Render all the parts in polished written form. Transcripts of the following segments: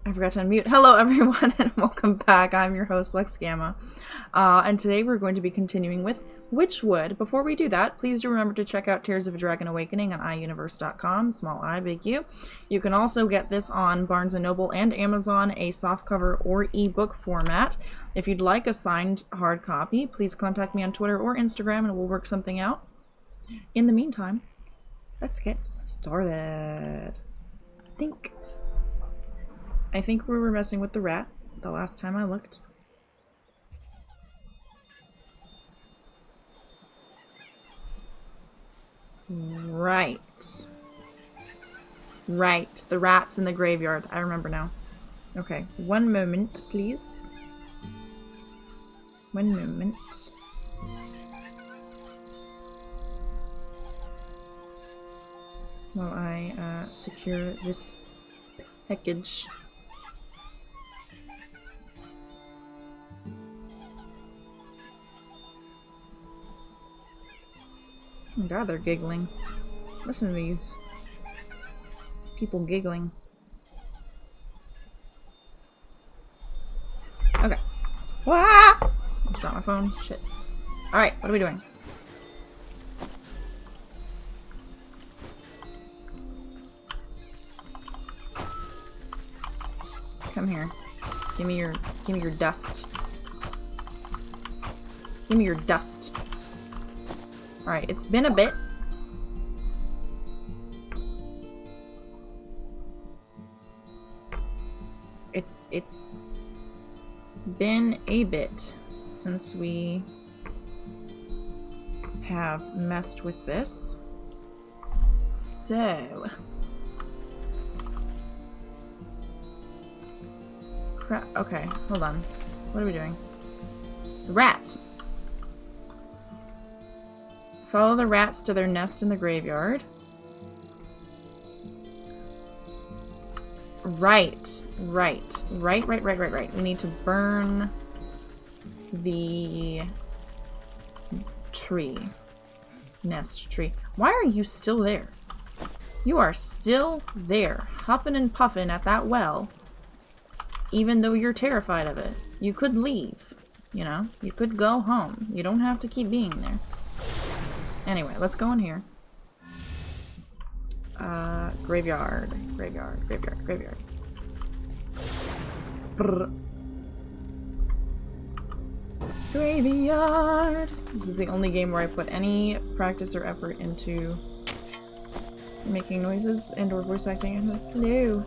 I forgot to unmute. Hello everyone and welcome back. I'm your host Lex Gamma. And today we're going to be continuing with Witchwood. Before we do that, please do remember to check out Tears of a Dragon Awakening on iUniverse.com, small I, big U. You can also get this on Barnes & Noble and Amazon, a softcover or ebook format. If you'd like a signed hard copy, please contact me on Twitter or Instagram and we'll work something out. In the meantime, let's get started. I think we were messing with the rat the last time I looked. Right. Right. The rat's in the graveyard. I remember now. Okay. One moment, please. One moment. While I secure this package. Oh god, they're giggling. Listen to these people giggling. Okay. Wah! I just dropped my phone. Shit. Alright, what are we doing? Come here. Give me your dust. Give me your dust. Alright, it's been a bit. It's been a bit since we have messed with this. So crap. Okay, hold on. What are we doing? The rats. Follow the rats to their nest in the graveyard. Right. We need to burn the tree. Nest tree. Why are you still there? You are still there, huffing and puffing at that well, even though you're terrified of it. You could leave, you know? You could go home. You don't have to keep being there. Anyway, let's go in here. Graveyard. Graveyard. Brr. Graveyard! This is the only game where I put any practice or effort into making noises and or voice acting. I'm like, hello.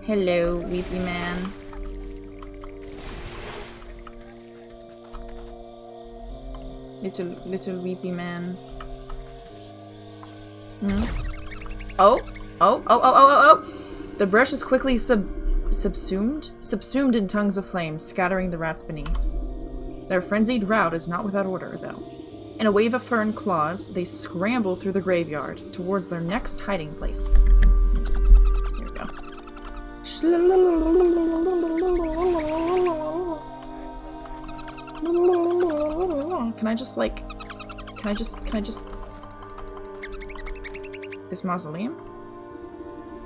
Hello, weepy man. Little weepy man. Hmm? Oh! The brush is quickly subsumed in tongues of flame, scattering the rats beneath. Their frenzied rout is not without order, though. In a wave of fern claws, they scramble through the graveyard towards their next hiding place. There we go. Can I just this mausoleum?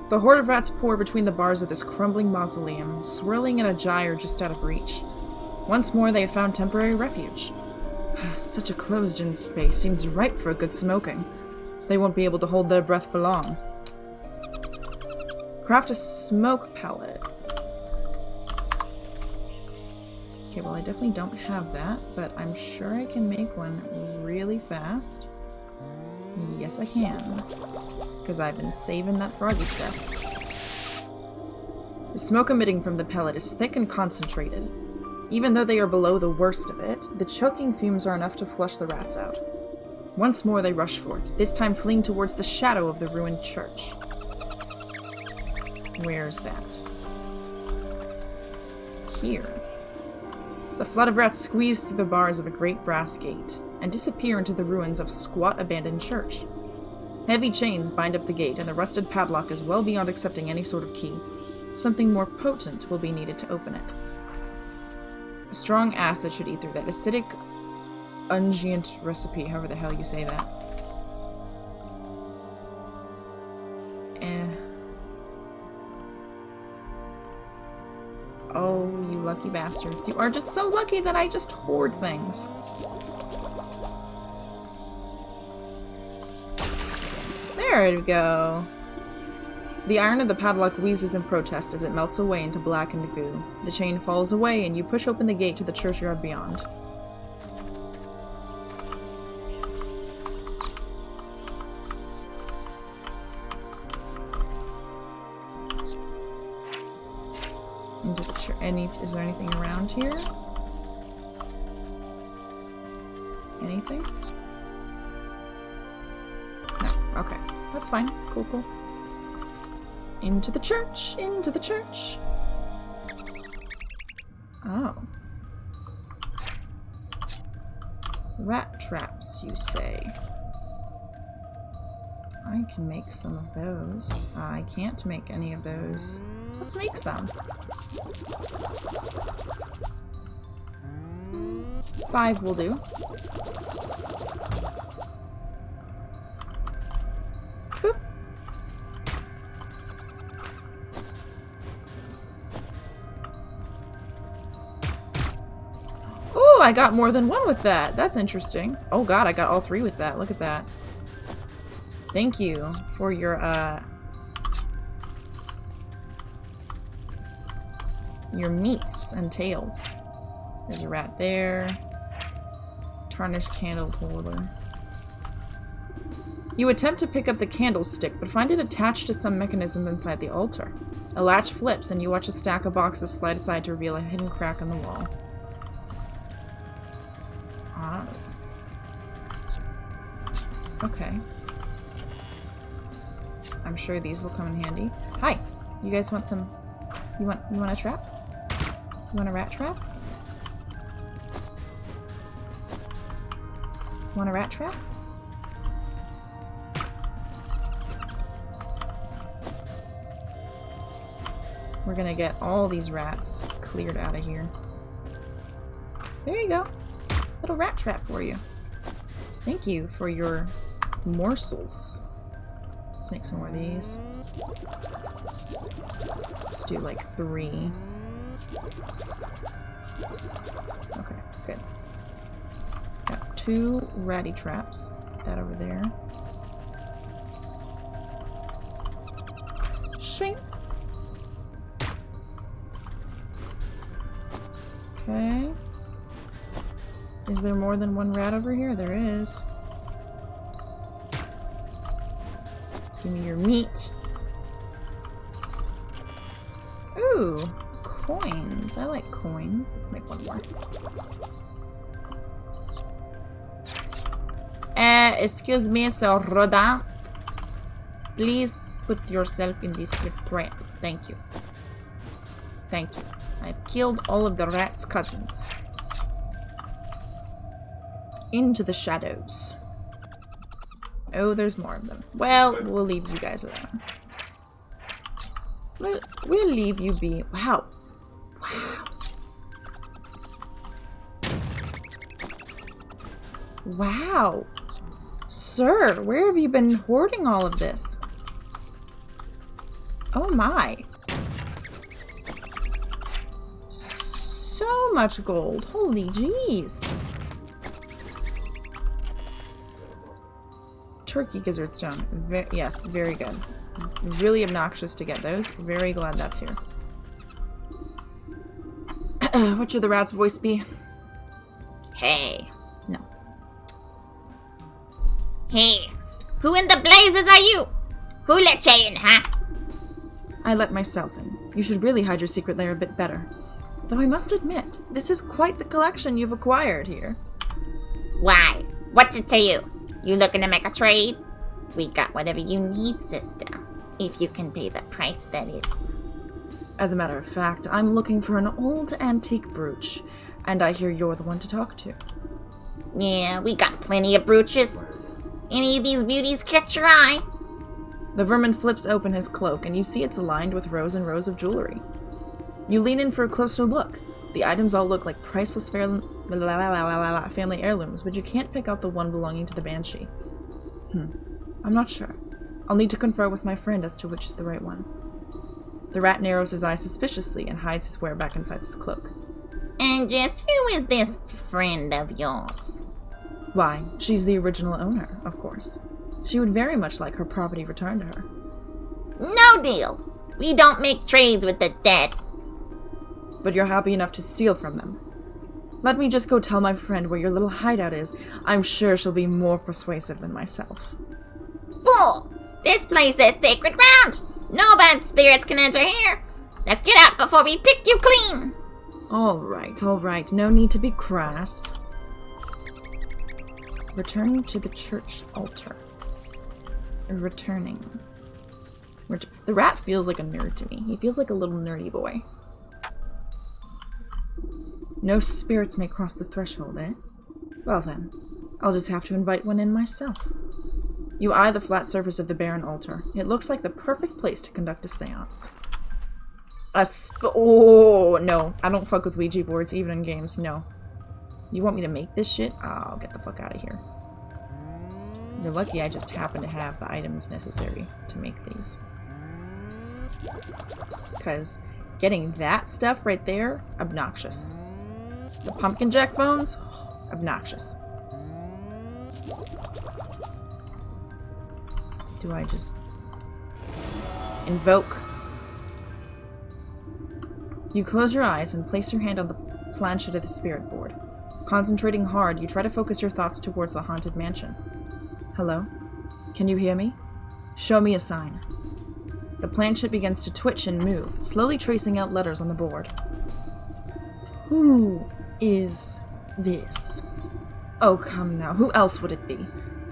The horde of rats pour between the bars of this crumbling mausoleum, swirling in a gyre just out of reach. Once more they have found temporary refuge. Such a closed-in space seems ripe for a good smoking. They won't be able to hold their breath for long. Craft a smoke pellet. Okay, well I definitely don't have that, but I'm sure I can make one really fast. Yes, I can. Because I've been saving that froggy stuff. The smoke emitting from the pellet is thick and concentrated. Even though they are below the worst of it, the choking fumes are enough to flush the rats out. Once more they rush forth, this time fleeing towards the shadow of the ruined church. Where's that? Here. The flood of rats squeeze through the bars of a great brass gate, and disappear into the ruins of a squat abandoned church. Heavy chains bind up the gate, and the rusted padlock is well beyond accepting any sort of key. Something more potent will be needed to open it. A strong acid should eat through that acidic, ungient recipe, however the hell you say that. Lucky bastards. You are just so lucky that I just hoard things. There we go. The iron of the padlock wheezes in protest as it melts away into blackened goo. The chain falls away and you push open the gate to the churchyard beyond. Is there anything around here? Anything? No. Okay. That's fine. Cool, cool. Into the church! Into the church! Oh. Rat traps, you say? I can make some of those. I can't make any of those. Let's make some. 5 will do. Boop. Ooh, I got more than one with that. That's interesting. Oh god, I got all 3 with that. Look at that. Thank you for your meats and tails. There's a rat there. Tarnished candle holder. You attempt to pick up the candlestick, but find it attached to some mechanism inside the altar. A latch flips, and you watch a stack of boxes slide aside to reveal a hidden crack in the wall. Ah. Okay. I'm sure these will come in handy. Hi! You guys want some... You want a trap? You want a rat trap? Want a rat trap? We're gonna get all these rats cleared out of here. There you go. Little rat trap for you. Thank you for your morsels. Let's make some more of these. Let's do like 3. Okay, good. Got 2 ratty traps. Put that over there. Shrink. Okay. Is there more than 1 rat over here? There is. Give me your meat. Ooh, coins. I like coins. Let's make 1 more. Excuse me, Sir Rodin. Please put yourself in this trap. Thank you. Thank you. I've killed all of the rat's cousins. Into the shadows. Oh, there's more of them. Well, we'll leave you guys alone. We'll leave you be. Wow. Wow. Wow. Sir, where have you been hoarding all of this? Oh my. So much gold. Holy jeez. Turkey gizzard stone. Yes, very good. Really obnoxious to get those. Very glad that's here. What should the rat's voice be? Hey. No. Hey, who in the blazes are you? Who let you in, huh? I let myself in. You should really hide your secret lair a bit better. Though I must admit, this is quite the collection you've acquired here. Why? What's it to you? You looking to make a trade? We got whatever you need, sister. If you can pay the price, that is. As a matter of fact, I'm looking for an old antique brooch, and I hear you're the one to talk to. Yeah, we got plenty of brooches. Any of these beauties catch your eye? The vermin flips open his cloak, and you see it's lined with rows and rows of jewelry. You lean in for a closer look. The items all look like priceless family heirlooms, but you can't pick out the one belonging to the Banshee. I'm not sure. I'll need to confer with my friend as to which is the right one. The rat narrows his eyes suspiciously and hides his wear back inside his cloak. And just who is this friend of yours? Why, she's the original owner, of course. She would very much like her property returned to her. No deal. We don't make trades with the dead. But you're happy enough to steal from them. Let me just go tell my friend where your little hideout is. I'm sure she'll be more persuasive than myself. Fool! This place is sacred ground. No bad spirits can enter here. Now get out before we pick you clean. All right. No need to be crass. Returning to the church altar. Returning. The rat feels like a nerd to me. He feels like a little nerdy boy. No spirits may cross the threshold, eh? Well then, I'll just have to invite one in myself. You eye the flat surface of the barren altar. It looks like the perfect place to conduct a seance. Oh, no. I don't fuck with Ouija boards, even in games. No. You want me to make this shit? Oh, get the fuck out of here. You're lucky I just happen to have the items necessary to make these. Because getting that stuff right there, obnoxious. The pumpkin jack bones, obnoxious. Do I just invoke? You close your eyes and place your hand on the planchet of the spirit board. Concentrating hard, you try to focus your thoughts towards the haunted mansion. Hello? Can you hear me? Show me a sign. The planchet begins to twitch and move, slowly tracing out letters on the board. Who is this? Oh, come now. Who else would it be?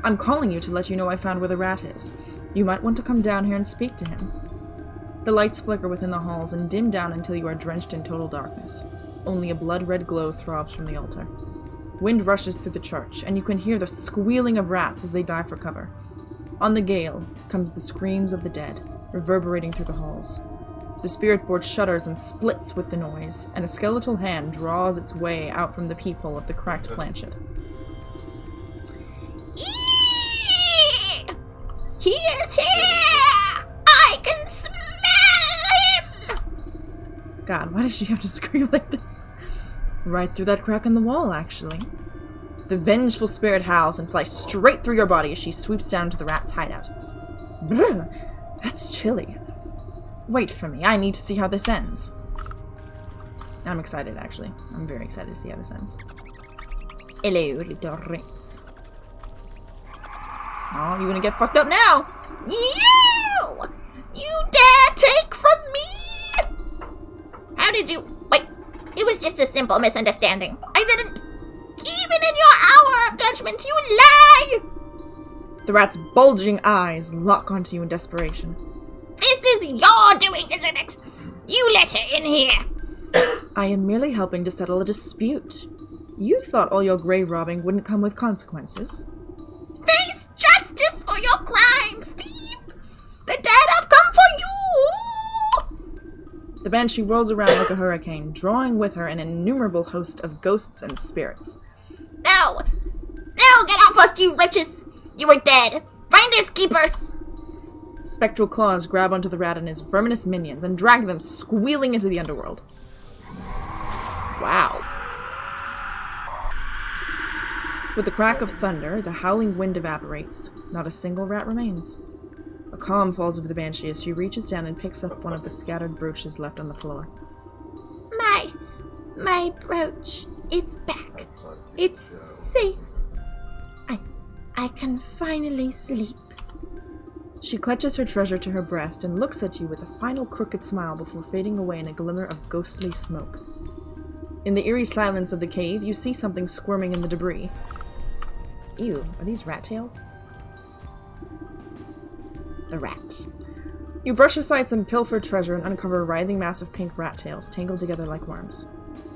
I'm calling you to let you know I found where the rat is. You might want to come down here and speak to him. The lights flicker within the halls and dim down until you are drenched in total darkness. Only a blood-red glow throbs from the altar. Wind rushes through the church, and you can hear the squealing of rats as they dive for cover. On the gale comes the screams of the dead, reverberating through the halls. The spirit board shudders and splits with the noise, and a skeletal hand draws its way out from the peephole of the cracked planchet. He is here! I can smell him! God, why did she have to scream like this? Right through that crack in the wall, actually. The vengeful spirit howls and flies straight through your body as she sweeps down to the rat's hideout. Brr, that's chilly. Wait for me, I need to see how this ends. I'm excited, actually. I'm very excited to see how this ends. Hello, little rats. Oh, you gonna get fucked up now? You! You dare take from me? How did you... Wait, it was just a simple misunderstanding. I didn't... Even in your hour of judgment, you lie! The rat's bulging eyes lock onto you in desperation. This is your doing, isn't it? You let her in here. I am merely helping to settle a dispute. You thought all your grave robbing wouldn't come with consequences. Face justice for your crimes, thief! The dead have come for you! The banshee rolls around like a hurricane, drawing with her an innumerable host of ghosts and spirits. No! No, get off us, you wretches! You are dead! Finders keepers! Spectral claws grab onto the rat and his verminous minions and drag them squealing into the underworld. Wow. With the crack of thunder, the howling wind evaporates. Not a single rat remains. A calm falls over the banshee as she reaches down and picks up one of the scattered brooches left on the floor. My brooch. It's back. It's safe. I can finally sleep. She clutches her treasure to her breast and looks at you with a final crooked smile before fading away in a glimmer of ghostly smoke. In the eerie silence of the cave, you see something squirming in the debris. Ew, are these rat tails? The rat. You brush aside some pilfered treasure and uncover a writhing mass of pink rat tails tangled together like worms.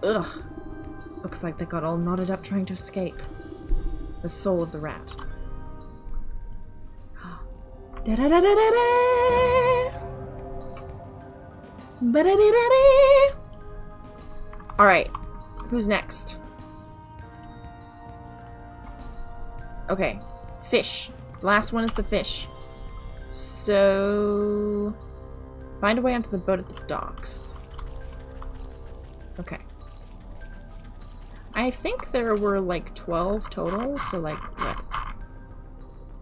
Ugh. Looks like they got all knotted up trying to escape. The soul of the rat. Alright, who's next? Okay, fish. Last one is the fish. So... find a way onto the boat at the docks. Okay. I think there were like 12 total, so like what?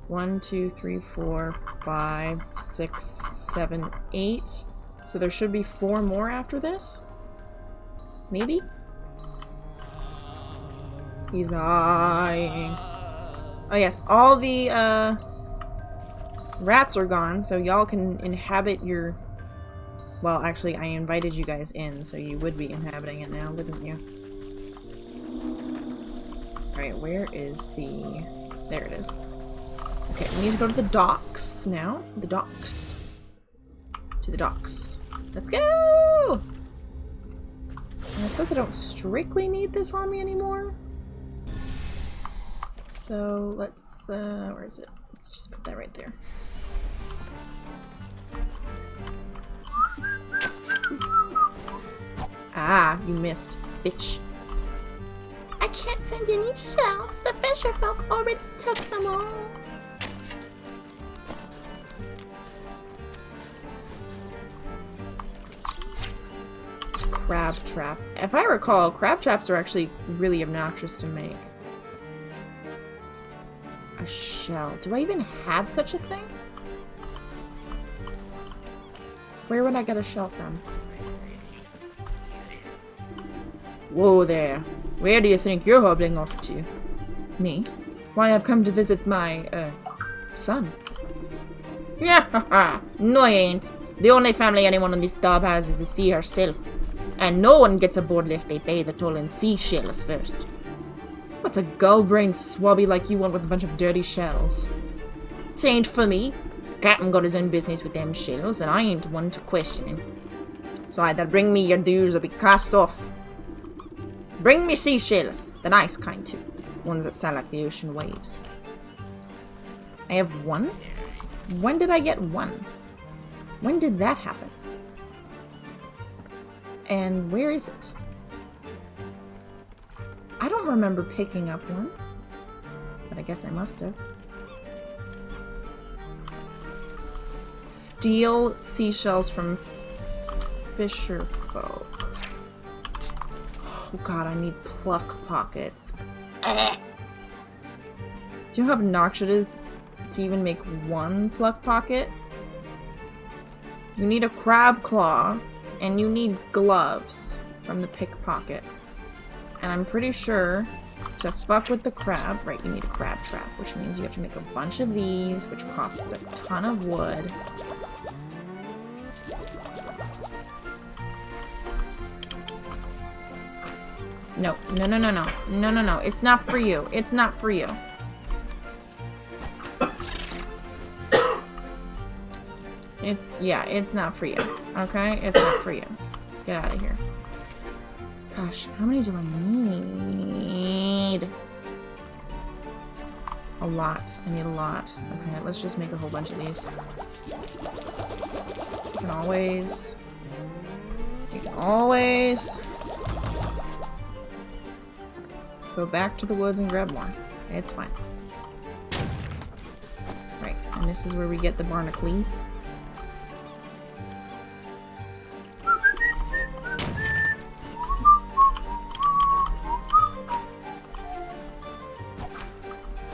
1, 2, 3, 4, 5, 6, 7, 8. So there should be 4 more after this? Maybe? He's dying. Oh yes, all the rats are gone, so y'all can inhabit your... Well, actually, I invited you guys in, so you would be inhabiting it now, wouldn't you? Alright, where is the... There it is. Okay, we need to go to the docks now. The docks. To the docks. Let's go! And I suppose I don't strictly need this on me anymore. So, let's, where is it? Let's just put that right there. Ah, you missed, bitch. I can't find any shells. The fisher folk already took them all. Crab trap. If I recall, crab traps are actually really obnoxious to make. A shell. Do I even have such a thing? Where would I get a shell from? Whoa there. Where do you think you're hobbling off to? Me? Why, I've come to visit my, son. Yeah, haha. No, you ain't. The only family anyone on this dub has is the sea herself. And no one gets aboard lest they pay the toll in seashells first. What's a gull-brained swabby like you want with a bunch of dirty shells? It ain't for me. Captain got his own business with them shells, and I ain't one to question him. So either bring me your dues or be cast off. Bring me seashells. The nice kind, too. Ones that sound like the ocean waves. I have 1? When did I get 1? When did that happen? And where is it? I don't remember picking up 1. But I guess I must have. Steal seashells from fisher folk. Oh god, I need pluck pockets. Do you know how obnoxious it is to even make 1 pluck pocket? You need a crab claw, and you need gloves from the pickpocket. And I'm pretty sure to fuck with the crab, right, you need a crab trap, which means you have to make a bunch of these, which costs a ton of wood. No, no, no, no, no. No, no, no. It's not for you. It's not for you. It's not for you. Okay? It's not for you. Get out of here. Gosh, how many do I need? A lot. I need a lot. Okay, let's just make a whole bunch of these. You can always... go back to the woods and grab more. It's fine. Right, and this is where we get the barnacles.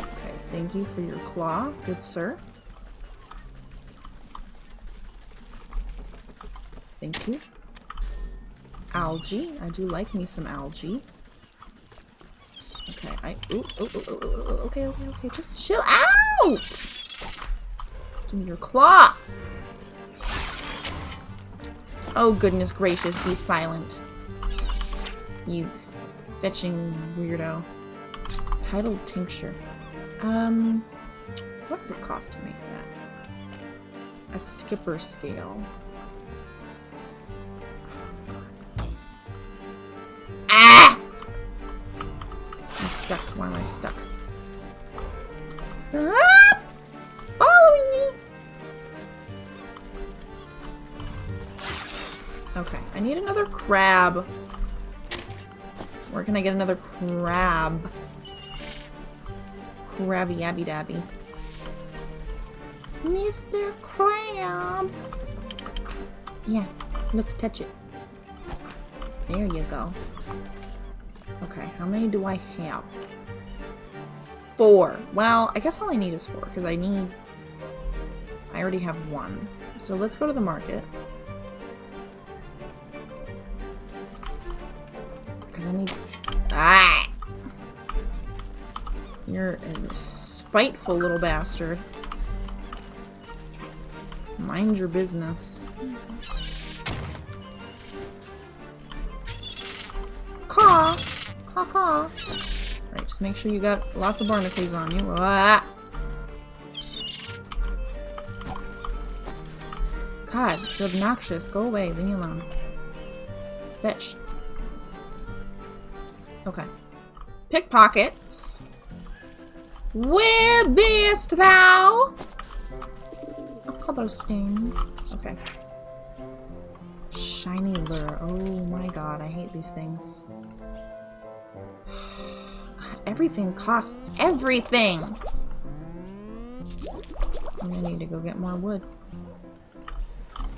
Okay, thank you for your claw, good sir. Thank you. Algae. I do like me some algae. Okay, okay, just chill out! Give me your claw! Oh, goodness gracious, be silent. You fetching weirdo. Titled tincture. What does it cost to make that? A skipper scale. Why am I stuck? Ah! Following me! Okay, I need another crab. Where can I get another crab? Crabby yabby dabby. Mr. Crab! Yeah, look, touch it. There you go. Okay, how many do I have? 4. Well, I guess all I need is 4, because I already have 1. So let's go to the market. Because I need... Ah! You're a spiteful little bastard. Mind your business. Caw! Caw caw! Right, just make sure you got lots of barnacles on you. Ah! God, you're obnoxious. Go away. Leave me alone. Fetch. Okay. Pickpockets. Where beest thou? A cobblestone. Okay. Shiny lure. Oh my god, I hate these things. God, everything costs everything! I'm gonna need to go get more wood.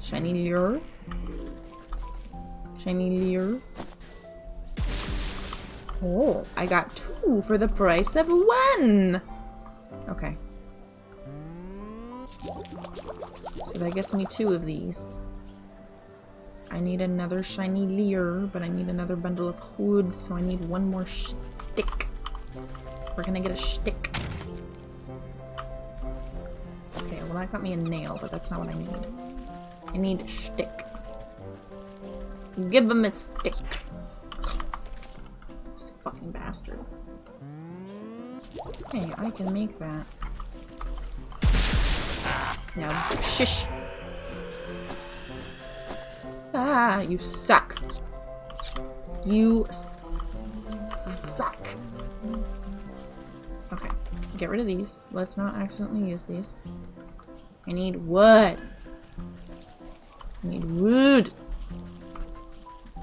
Shiny lure. Shiny lure. Oh, I got 2 for the price of 1! Okay. So that gets me 2 of these. I need another shiny lure, but I need another bundle of wood, so I need 1 more stick. We're gonna get a stick. Okay, well that got me a nail, but that's not what I need. I need a stick. Give him a stick. This fucking bastard. Hey, I can make that. Now, shish! Ah, you suck. You suck. Okay, get rid of these. Let's not accidentally use these. I need wood. I need wood.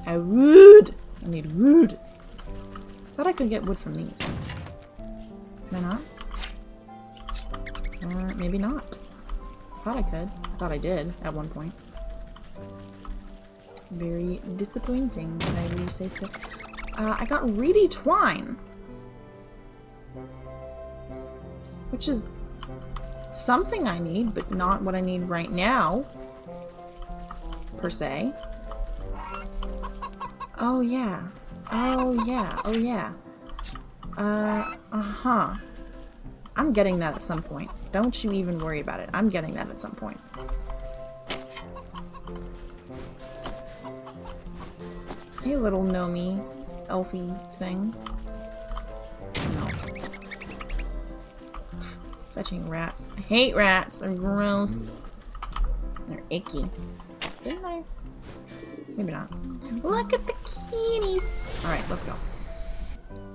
I need wood. Thought I could get wood from these. Can I not? Or maybe not. Thought I could. I thought I did at one point. Very disappointing, whenever you say so. I got reedy twine. Which is something I need, but not what I need right now. Per se. Oh yeah. Oh yeah. Oh yeah. Uh-huh. I'm getting that at some point. Don't you even worry about it. I'm getting that at some point. Hey, little gnomey, elfy thing. No. Fetching rats. I hate rats. They're gross. They're icky. Didn't I? Maybe not. Look at the kitties. Alright, let's go.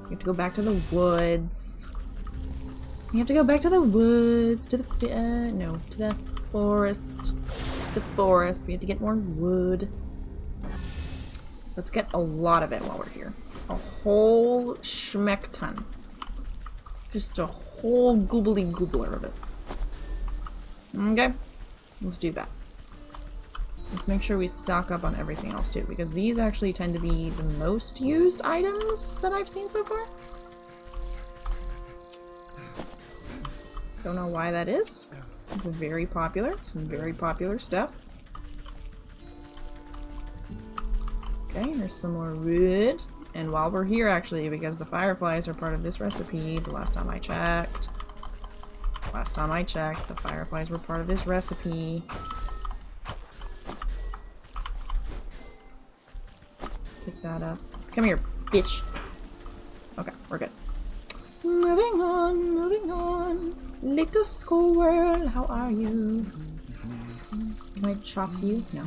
We have to go back to the woods. We have to go back to the woods. To the to the forest. The forest. We have to get more wood. Let's get a lot of it while we're here. A whole schmeck ton. Just a whole goobly goobler of it. Okay? Let's do that. Let's make sure we stock up on everything else too, because these actually tend to be the most used items that I've seen so far. Don't know why that is. It's very popular. Some very popular stuff. Okay, here's some more wood. And while we're here, actually, because the fireflies are part of this recipe, the last time I checked, the fireflies were part of this recipe. Pick that up. Come here, bitch. Okay, we're good. Moving on, moving on. Little squirrel, how are you? Can I chop you? No.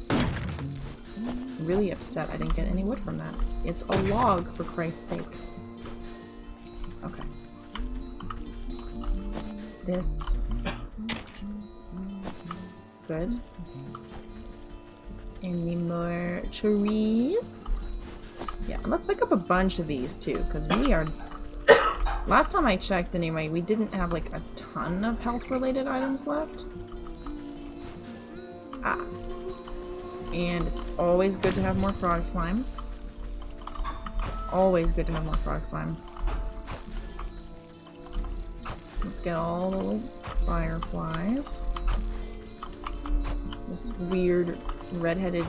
I'm really upset I didn't get any wood from that. It's a log, for Christ's sake. Okay. This. Good. Any more trees? Yeah, let's pick up a bunch of these too, because we are... Last time I checked anyway, we didn't have like a ton of health-related items left. Ah. And it's always good to have more frog slime. Always good to have more frog slime. Let's get all the little fireflies. This weird red-headed...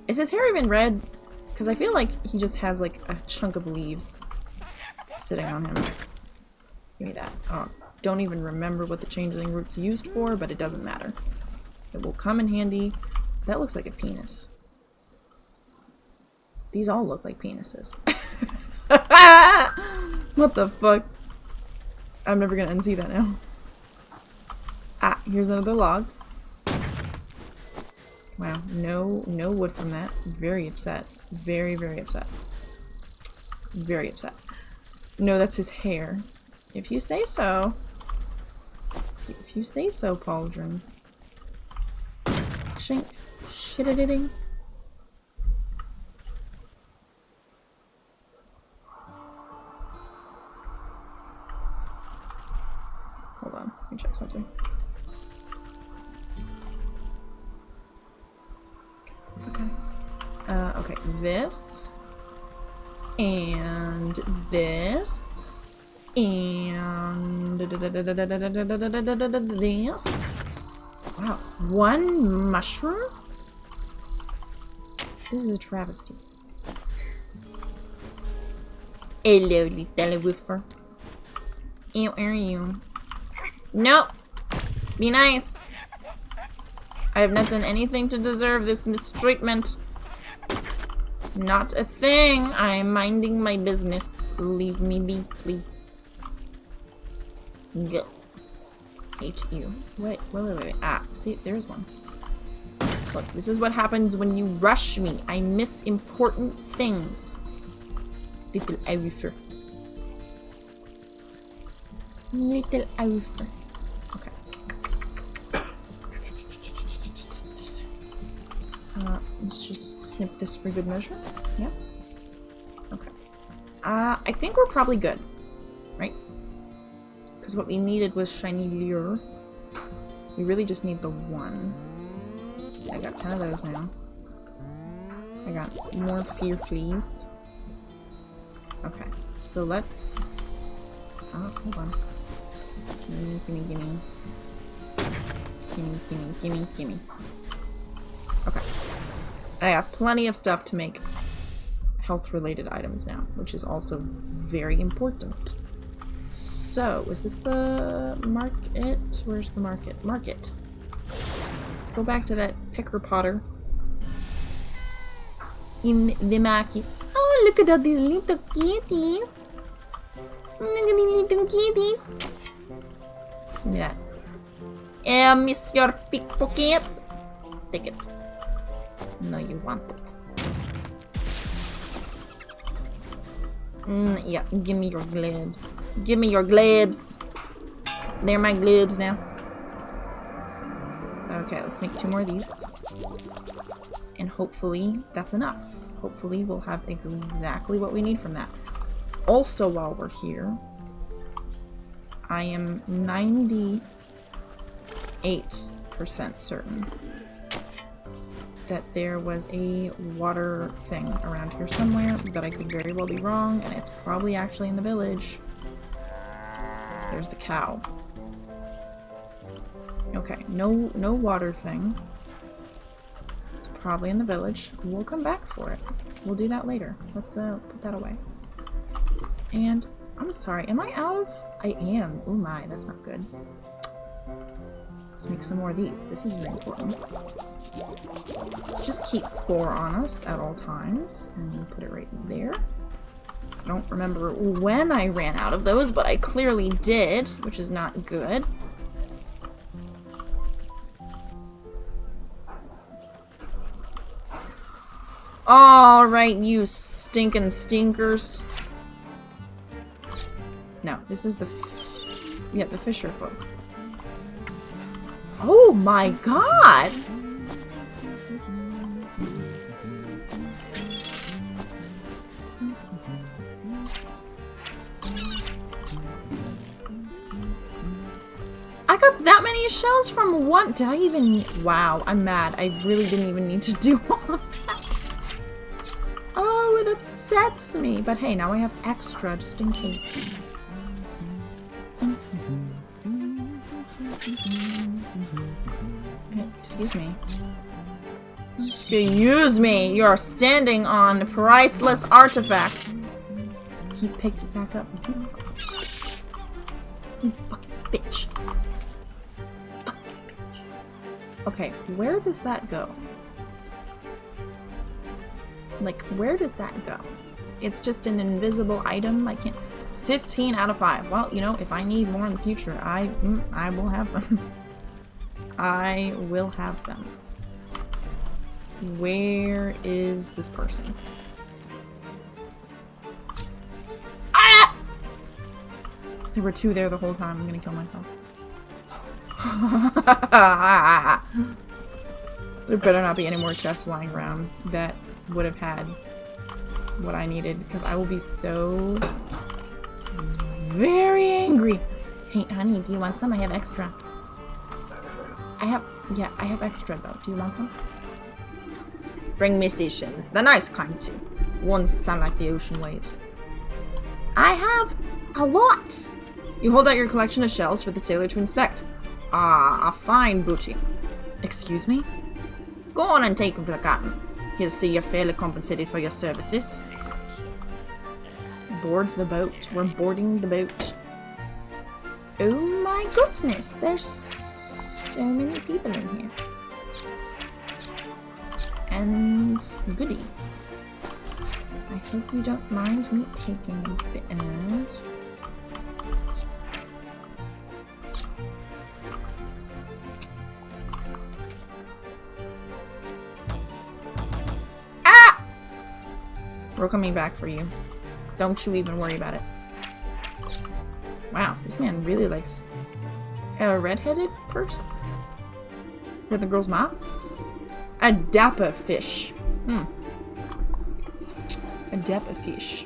Is his hair even red? Because I feel like he just has like a chunk of leaves sitting on him. Give me that. Oh, don't even remember what the changeling root's used for, but it doesn't matter. It will come in handy. That looks like a penis. These all look like penises. What the fuck? I'm never gonna unsee that now. Ah, here's another log. Wow, no wood from that. Very upset. Very, very upset. Very upset. No, that's his hair. If you say so. If you say so, Pauldron. Shink. Shit-a-ding. Hold on, let me check something. Okay. Okay, this. And this. And this. Wow, one mushroom? This is a travesty. Hello, little woofer. How are you? Nope. Be nice. I have not done anything to deserve this mistreatment. Not a thing. I am minding my business. Leave me be, please. Go. Hate you. Wait. Ah, see, there's one. Look, this is what happens when you rush me. I miss important things. Little woofer. Little woofer. Okay. Let's just snip this for good measure. Yeah. Okay. I think we're probably good. Right? Because what we needed was shiny lure. We really just need the one. I got 10 of those now. I got more fear fleas. Okay. So let's... Oh, hold on. Gimme. Okay. I have plenty of stuff to make health-related items now, which is also very important. So, is this the market? Where's the market? Market. Let's go back to that picker-potter. In the market. Oh, look at all these little kitties. Look at these little kitties. Give me that. Miss your pickpocket. Take it. No, you want it. Yeah, give me your globes. Give me your globes. They're my globes now. Okay, let's make 2 more of these. And hopefully that's enough. Hopefully we'll have exactly what we need from that. Also, while we're here, I am 98% certain that there was a water thing around here somewhere, but I could very well be wrong, and it's probably actually in the village. There's the cow. Okay, no water thing. It's probably in the village. We'll come back for it. We'll do that later. Let's put that away. And I'm sorry, am I out of? I am. Oh my, that's not good. Let's make some more of these. This is very important. Just keep 4 on us at all times, and we'll put it right there. I don't remember when I ran out of those, but I clearly did, which is not good. Alright, you stinking stinkers. No, this is the the fisher folk. Oh my god! I got that many shells from one. Did I even? Wow, I'm mad. I really didn't even need to do all of that. Oh, it upsets me. But hey, now I have extra just in case. Excuse me. Excuse me, you're standing on a priceless artifact. He picked it back up. You fucking bitch. Fucking bitch. Okay, where does that go? Like, where does that go? It's just an invisible item. I can't. 15 out of 5. Well, you know, if I need more in the future, I will have them. I will have them. Where is this person? Ah! There were 2 there the whole time. I'm gonna kill myself. There better not be any more chests lying around that would have had what I needed, because I will be so very angry. Hey, honey, do you want some? I have extra. I have extra though. Do you want some? Bring me seashells. The nice kind too. Ones that sound like the ocean waves. I have a lot. You hold out your collection of shells for the sailor to inspect. Ah, a fine booty. Excuse me? Go on and take the cotton. He'll see you're fairly compensated for your services. Board the boat. We're boarding the boat. Oh my goodness, there's so many people in here. And goodies. I hope you don't mind me taking a bit. Ah! We're coming back for you. Don't you even worry about it. Wow, this man really likes a red-headed person. Is that the girl's mom? A dapper fish. A dapper fish.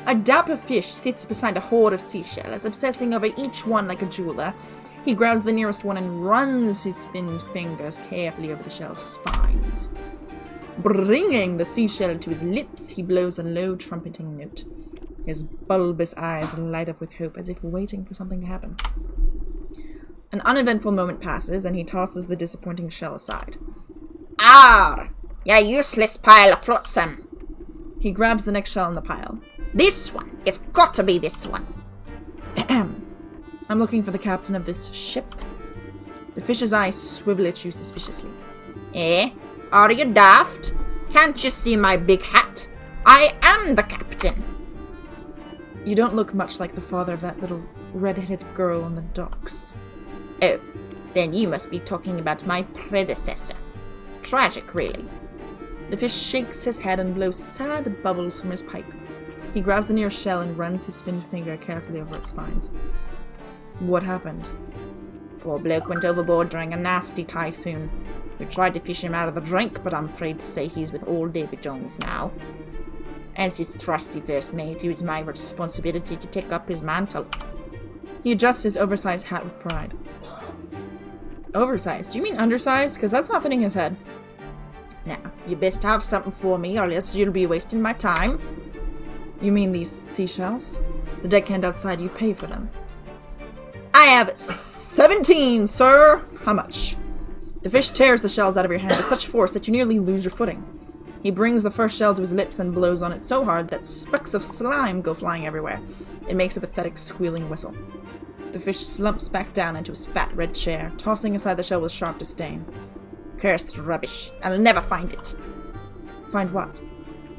A dapper fish sits beside a hoard of seashells, obsessing over each one like a jeweler. He grabs the nearest one and runs his finned fingers carefully over the shell's spines. Bringing the seashell to his lips, he blows a low trumpeting note. His bulbous eyes light up with hope, as if waiting for something to happen. An uneventful moment passes, and he tosses the disappointing shell aside. Arr! You useless pile of flotsam! He grabs the next shell in the pile. This one! It's got to be this one! I'm looking for the captain of this ship. The fish's eyes swivel at you suspiciously. Eh? Are you daft? Can't you see my big hat? I am the captain! You don't look much like the father of that little red-headed girl on the docks. Oh, then you must be talking about my predecessor. Tragic, really. The fish shakes his head and blows sad bubbles from his pipe. He grabs the nearest shell and runs his finned finger carefully over its spines. What happened? Poor bloke went overboard during a nasty typhoon. We tried to fish him out of the drink, but I'm afraid to say he's with old Davy Jones now. As his trusty first mate, it was my responsibility to take up his mantle. He adjusts his oversized hat with pride. Oversized? Do you mean undersized? Because that's not fitting his head. Now, you best have something for me, or else you'll be wasting my time. You mean these seashells? The deckhand outside, you pay for them. I have 17, sir! How much? The fish tears the shells out of your hand with such force that you nearly lose your footing. He brings the first shell to his lips and blows on it so hard that specks of slime go flying everywhere. It makes a pathetic squealing whistle. The fish slumps back down into his fat red chair, tossing aside the shell with sharp disdain. Cursed rubbish. I'll never find it. Find what?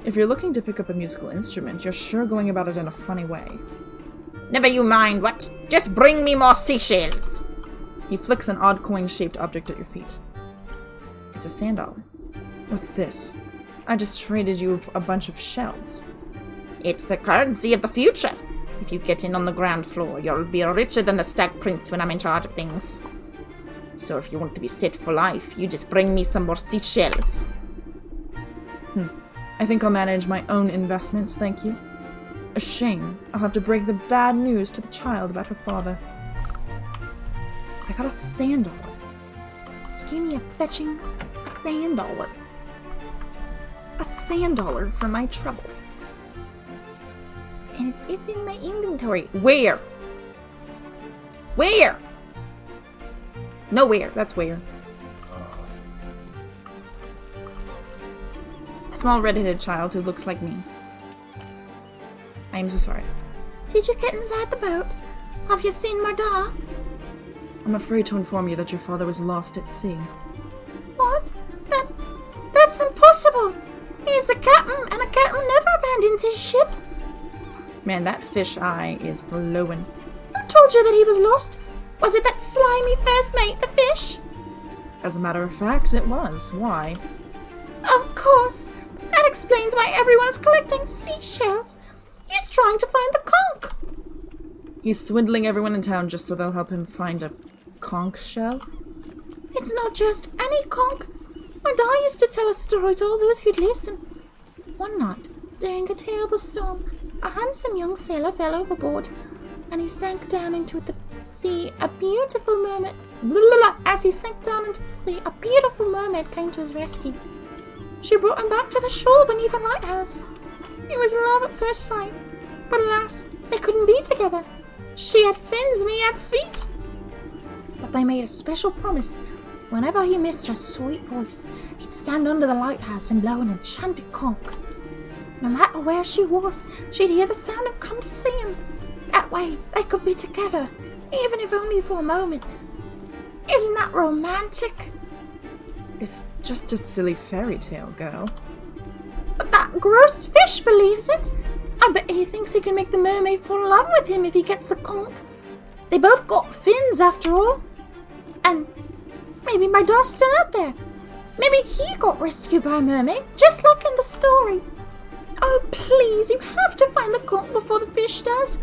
If you're looking to pick up a musical instrument, you're sure going about it in a funny way. Never you mind what. Just bring me more seashells. He flicks an odd coin-shaped object at your feet. It's a sand dollar. What's this? I just traded you a bunch of shells. It's the currency of the future. If you get in on the ground floor, you'll be richer than the Stag Prince when I'm in charge of things. So if you want to be set for life, you just bring me some more seashells. I think I'll manage my own investments, thank you. A shame. I'll have to break the bad news to the child about her father. I got a sand dollar. He gave me a fetching sand dollar. a sand dollar for my troubles. And it's in my inventory. Where? Where? Nowhere. That's where. Small red-headed child who looks like me. I am so sorry. Did you get inside the boat? Have you seen my dog? I'm afraid to inform you that your father was lost at sea. What? That's impossible. He's the captain, and a captain never abandons his ship. Man, that fish eye is glowing. Who told you that he was lost? Was it that slimy first mate, the fish? As a matter of fact, it was. Why? Of course. That explains why everyone is collecting seashells. He's trying to find the conch. He's swindling everyone in town just so they'll help him find a conch shell? It's not just any conch. My dad used to tell a story to all those who'd listen. One night, during a terrible storm, a handsome young sailor fell overboard, and he sank down into the sea. A beautiful mermaid... As he sank down into the sea, a beautiful mermaid came to his rescue. She brought him back to the shore beneath a lighthouse. It was love at first sight, but alas, they couldn't be together. She had fins and he had feet. But they made a special promise. Whenever he missed her sweet voice, he'd stand under the lighthouse and blow an enchanted conch. No matter where she was, she'd hear the sound and come to see him. That way, they could be together, even if only for a moment. Isn't that romantic? It's just a silly fairy tale, girl. But that gross fish believes it. I bet he thinks he can make the mermaid fall in love with him if he gets the conch. They both got fins, after all. And maybe my dog's still out there. Maybe he got rescued by a mermaid, just like in the story. Oh, please, you have to find the conch before the fish does.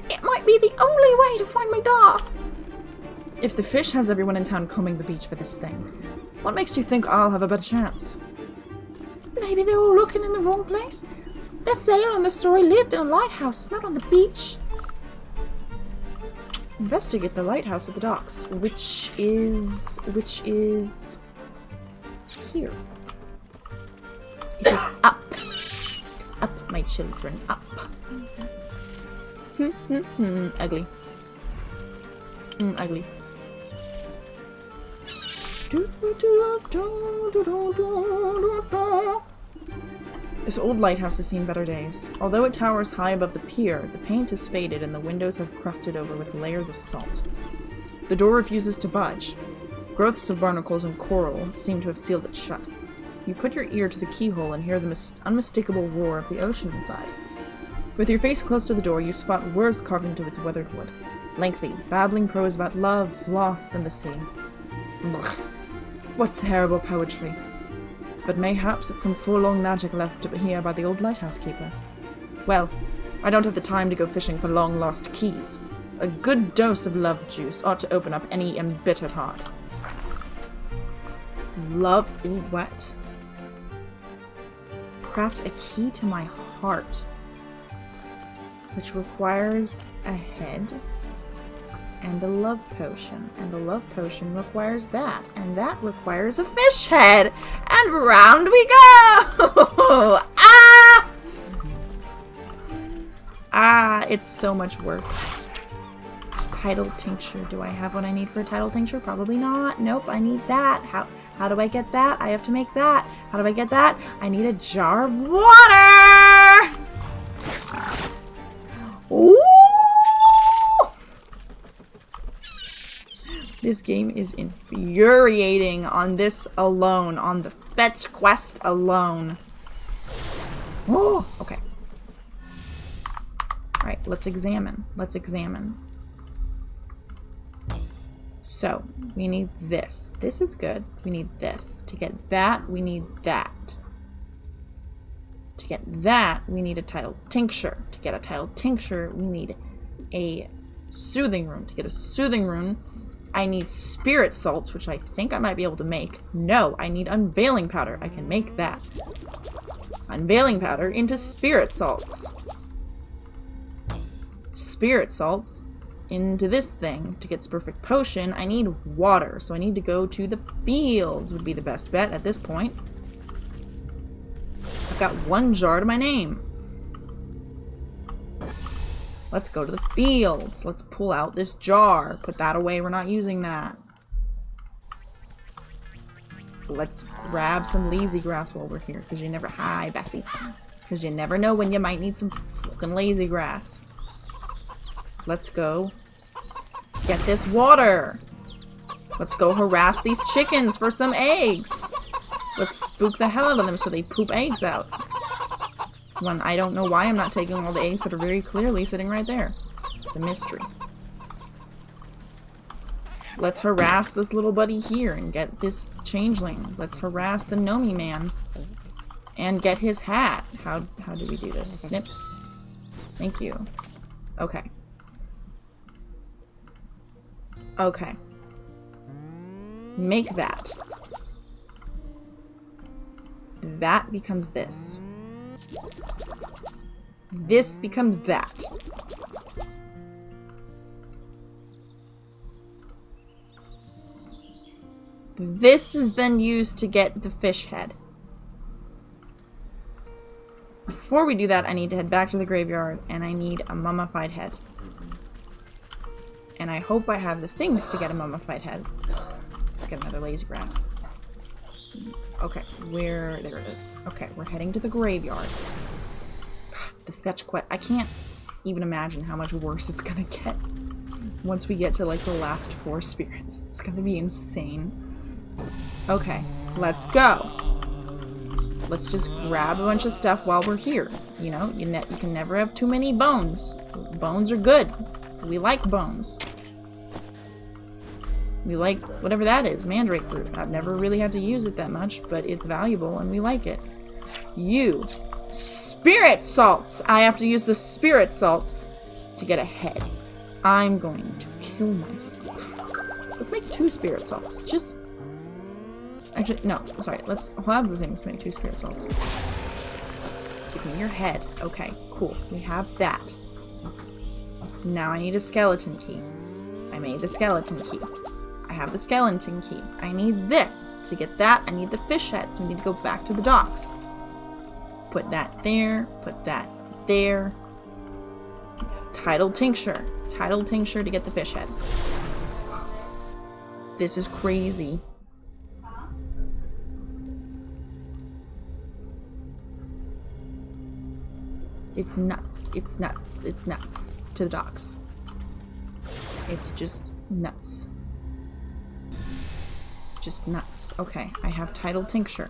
It might be the only way to find my dog. If the fish has everyone in town combing the beach for this thing, what makes you think I'll have a better chance? Maybe they're all looking in the wrong place. The sailor in the story lived in a lighthouse, not on the beach. Investigate the lighthouse at the docks, which is here. It is up. It is up, my children, up. Ugly. Ugly. This old lighthouse has seen better days. Although it towers high above the pier, the paint has faded and the windows have crusted over with layers of salt. The door refuses to budge. Growths of barnacles and coral seem to have sealed it shut. You put your ear to the keyhole and hear the unmistakable roar of the ocean inside. With your face close to the door, you spot words carved into its weathered wood. Lengthy, babbling prose about love, loss, and the sea. Ugh. What terrible poetry. But mayhaps it's some forlorn magic left here by the old lighthouse keeper. Well, I don't have the time to go fishing for long-lost keys. A good dose of love juice ought to open up any embittered heart. Love... Ooh, what? Craft a key to my heart. Which requires a head and a love potion. And a love potion requires that. And that requires a fish head. And round we go! Ah! Ah, it's so much work. Tidal tincture. Do I have what I need for a tidal tincture? Probably not. Nope, I need that. How do I get that? I have to make that. How do I get that? I need a jar of water! Ooh! This game is infuriating on this alone, on the fetch quest alone. Oh, okay. Alright, let's examine. Let's examine. So, we need this. This is good. We need this. To get that, we need that. To get that, we need a tidal tincture. To get a tidal tincture, we need a soothing rune. To get a soothing rune, I need spirit salts, which I think I might be able to make. No, I need unveiling powder. I can make that. Unveiling powder into spirit salts. Spirit salts into this thing. To get its perfect potion, I need water. So I need to go to the fields, would be the best bet at this point. I've got one jar to my name. Let's go to the fields. Let's pull out this jar. Put that away. We're not using that. Let's grab some lazy grass while we're here. Because you never... Hi, Bessie. Because you never know when you might need some fucking lazy grass. Let's go get this water. Let's go harass these chickens for some eggs. Let's spook the hell out of them so they poop eggs out. When I don't know why I'm not taking all the eggs that are very clearly sitting right there. It's a mystery. Let's harass this little buddy here and get this changeling. Let's harass the Nomi man and get his hat. How do we do this? Snip. Thank you. Okay. Okay. Make that. That becomes this. This becomes that. This is then used to get the fish head. Before we do that, I need to head back to the graveyard, and I need a mummified head. And I hope I have the things to get a mummified head. Let's get another lazy grass. Okay, there it is. Okay, we're heading to the graveyard. God, the fetch quest. I can't even imagine how much worse it's gonna get once we get to like the last 4 spirits. It's gonna be insane. Okay, let's go. Let's just grab a bunch of stuff while we're here. You know, you can never have too many bones. Bones are good. We like bones. We like whatever that is, mandrake root. I've never really had to use it that much, but it's valuable and we like it. You. Spirit salts! I have to use the spirit salts to get a head. I'm going to kill myself. Let's make 2 spirit salts. Just... Actually, no. Sorry. Let's have the things to make 2 spirit salts. Give me your head. Okay, cool. We have that. Now I need a skeleton key. I made the skeleton key. I have the skeleton key. I need this. To get that, I need the fish head. So we need to go back to the docks. Put that there. Put that there. Tidal tincture. Tidal tincture to get the fish head. This is crazy. It's nuts. It's nuts. It's nuts. To the docks. It's just nuts. It's just nuts. Okay, I have tidal tincture.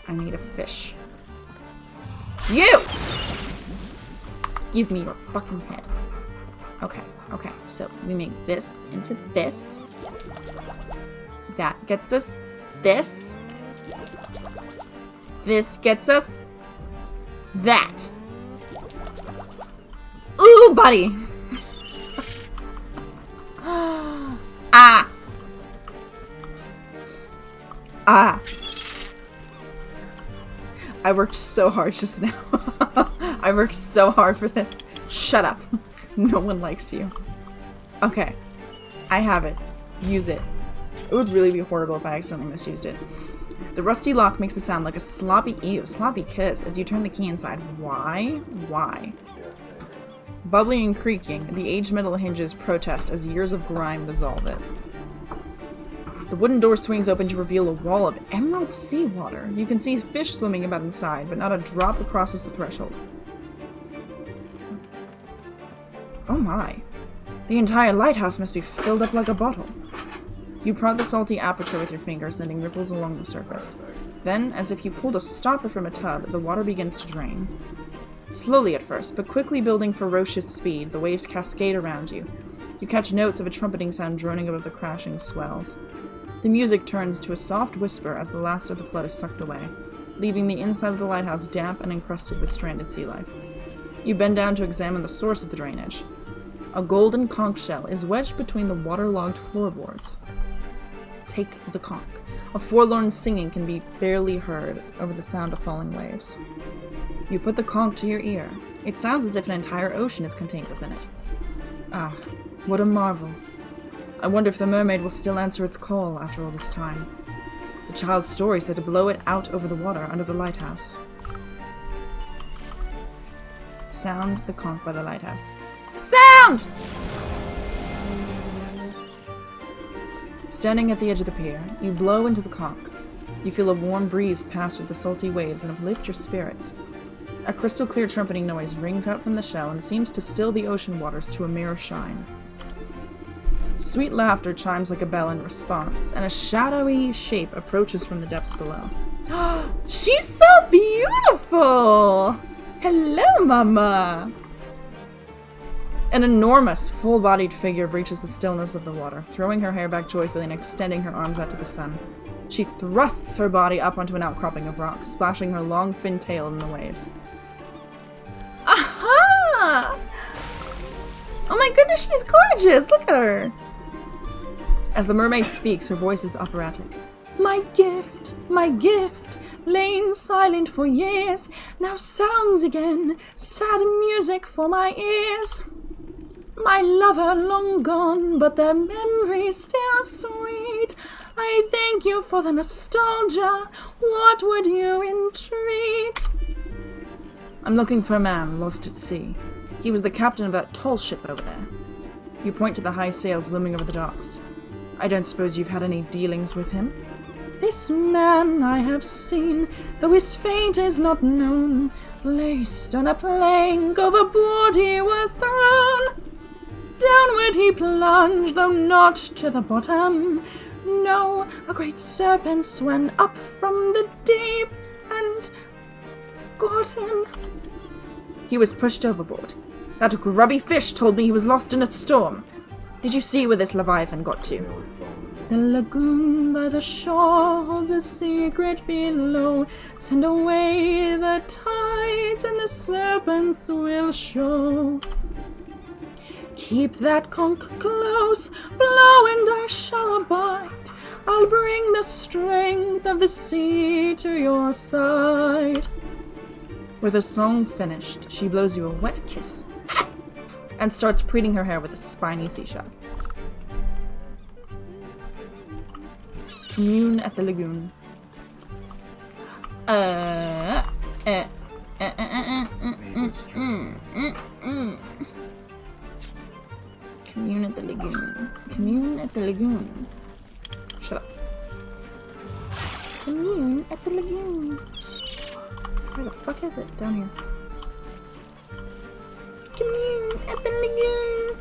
I need a fish. You! Give me your fucking head. Okay, okay. So we make this into this. That gets us this. This gets us that. Ooh, buddy! Ah! Ah! I worked so hard just now. I worked so hard for this. Shut up. No one likes you. Okay. I have it. Use it. It would really be horrible if I accidentally misused it. The rusty lock makes a sound like a sloppy kiss as you turn the key inside. Why? Why? Bubbling and creaking, the aged metal hinges protest as years of grime dissolve it. The wooden door swings open to reveal a wall of emerald seawater. You can see fish swimming about inside, but not a drop crosses the threshold. Oh my. The entire lighthouse must be filled up like a bottle. You prod the salty aperture with your finger, sending ripples along the surface. Then, as if you pulled a stopper from a tub, the water begins to drain. Slowly at first, but quickly building ferocious speed, the waves cascade around you. You catch notes of a trumpeting sound droning above the crashing swells. The music turns to a soft whisper as the last of the flood is sucked away, leaving the inside of the lighthouse damp and encrusted with stranded sea life. You bend down to examine the source of the drainage. A golden conch shell is wedged between the waterlogged floorboards. Take the conch. A forlorn singing can be barely heard over the sound of falling waves. You put the conch to your ear. It sounds as if an entire ocean is contained within it. Ah, what a marvel. I wonder if the mermaid will still answer its call after all this time. The child's story said to blow it out over the water under the lighthouse. Sound the conch by the lighthouse. Sound! Standing at the edge of the pier, you blow into the conch. You feel a warm breeze pass with the salty waves and uplift your spirits. A crystal-clear trumpeting noise rings out from the shell and seems to still the ocean waters to a mirror shine. Sweet laughter chimes like a bell in response, and a shadowy shape approaches from the depths below. She's so beautiful! Hello, Mama! An enormous, full-bodied figure breaches the stillness of the water, throwing her hair back joyfully and extending her arms out to the sun. She thrusts her body up onto an outcropping of rocks, splashing her long fin tail in the waves. Aha! Oh my goodness, she's gorgeous! Look at her! As the mermaid speaks, her voice is operatic. My gift, lain silent for years, now sounds again, sad music for my ears. My lover long gone, but their memory still sweet. I thank you for the nostalgia, what would you entreat? I'm looking for a man lost at sea. He was the captain of that tall ship over there. You point to the high sails looming over the docks. I don't suppose you've had any dealings with him? This man I have seen, though his fate is not known, placed on a plank overboard he was thrown. Downward he plunged, though not to the bottom. No, a great serpent swam up from the deep and got him. He was pushed overboard. That grubby fish told me he was lost in a storm. Did you see where this Leviathan got to? The lagoon by the shore holds a secret below. Send away the tides and the serpents will show. Keep that conch close, blow and I shall abide. I'll bring the strength of the sea to your side. With her song finished, she blows you a wet kiss and starts preening her hair with a spiny seashell. Commune at the lagoon. Commune at the lagoon. Commune at the lagoon. Shut up. Commune at the lagoon. Where the fuck is it? Down here. Commune at the lagoon.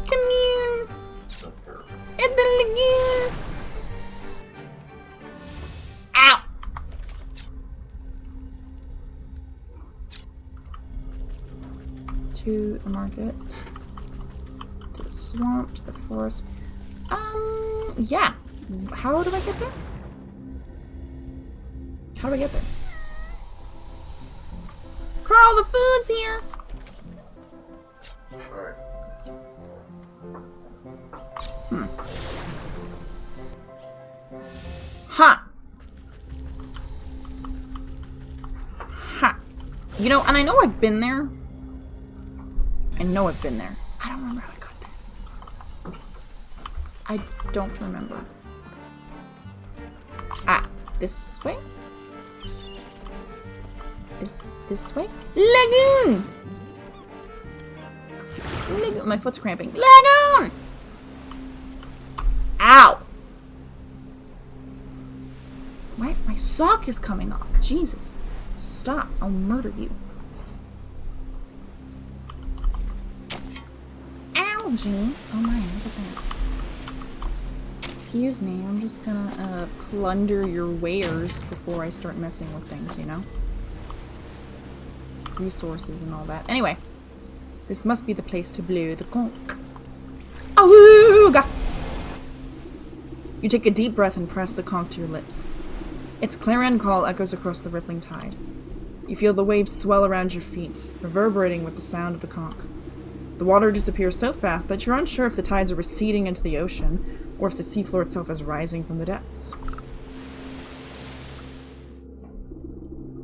Commune at the lagoon. Ow! To the market. To the swamp. To the forest. Yeah. How do I get there? How do I get there? Carl, the food's here! Ha! Ha! You know, and I know I've been there. I know I've been there. I don't remember how I got there. I don't remember. Ah, this way? This way? Lagoon! Lagoon. My foot's cramping. Lagoon! Ow! My sock is coming off. Jesus. Stop. I'll murder you. Algae. Oh my, look at that. Excuse me, I'm just gonna plunder your wares before I start messing with things, you know? Resources and all that. Anyway, this must be the place to blow the conch. Awooga! You take a deep breath and press the conch to your lips. Its clarion call echoes across the rippling tide. You feel the waves swell around your feet, reverberating with the sound of the conch. The water disappears so fast that you're unsure if the tides are receding into the ocean, or if the seafloor itself is rising from the depths.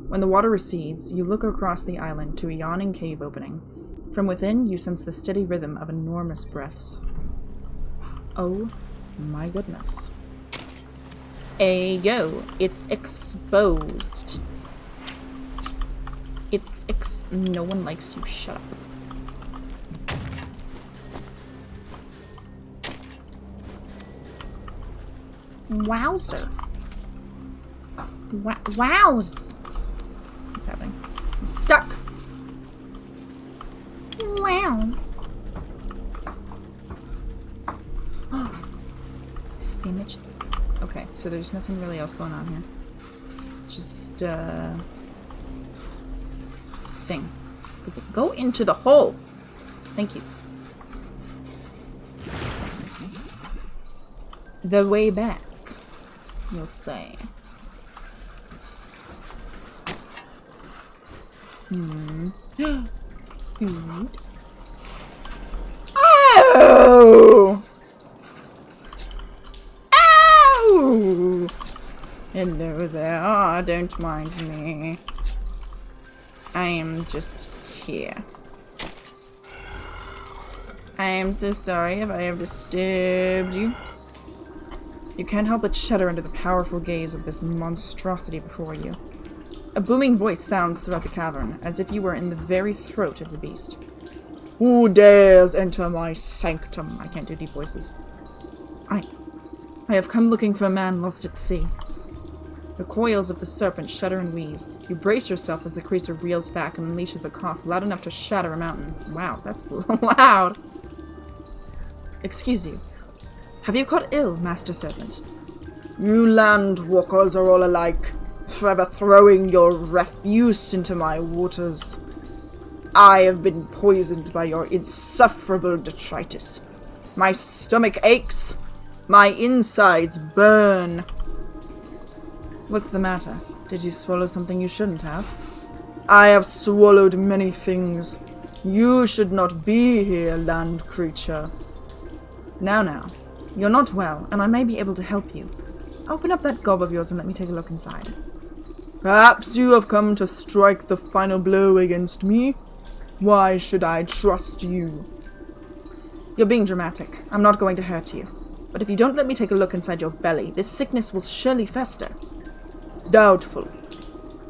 When the water recedes, you look across the island to a yawning cave opening. From within, you sense the steady rhythm of enormous breaths. Oh my goodness. Ayo, it's exposed. No one likes you. Shut up. Wowzer. Wows. What's happening? I'm stuck. Wow. Sandwiches. Okay, so there's nothing really else going on here. Just, thing. Okay, go into the hole. Thank you. The way back, you'll say. Food. Oh! Oh! Hello there. Oh, don't mind me. I am just here. I am so sorry if I have disturbed you. You can't help but shudder under the powerful gaze of this monstrosity before you. A booming voice sounds throughout the cavern, as if you were in the very throat of the beast. Who dares enter my sanctum? I can't do deep voices. I have come looking for a man lost at sea. The coils of the serpent shudder and wheeze. You brace yourself as the creature reels back and unleashes a cough loud enough to shatter a mountain. Wow, that's loud. Excuse you. Have you caught ill, Master Serpent? You land walkers are all alike, forever throwing your refuse into my waters. I have been poisoned by your insufferable detritus. My stomach aches. My insides burn. What's the matter? Did you swallow something you shouldn't have? I have swallowed many things. You should not be here, land creature. Now. You're not well, and I may be able to help you. Open up that gob of yours and let me take a look inside. Perhaps you have come to strike the final blow against me? Why should I trust you? You're being dramatic. I'm not going to hurt you. But if you don't let me take a look inside your belly, this sickness will surely fester. Doubtful.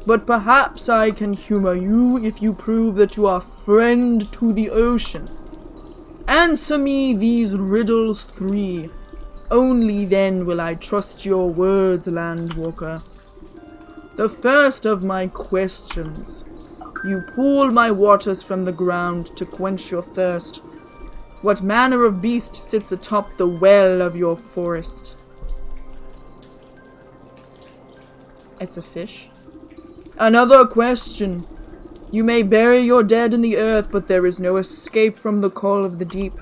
But perhaps I can humor you if you prove that you are friend to the ocean. Answer me these riddles 3. Only then will I trust your words, Landwalker. The first of my questions. You pull my waters from the ground to quench your thirst. What manner of beast sits atop the well of your forest? It's a fish. Another question. You may bury your dead in the earth, but there is no escape from the call of the deep.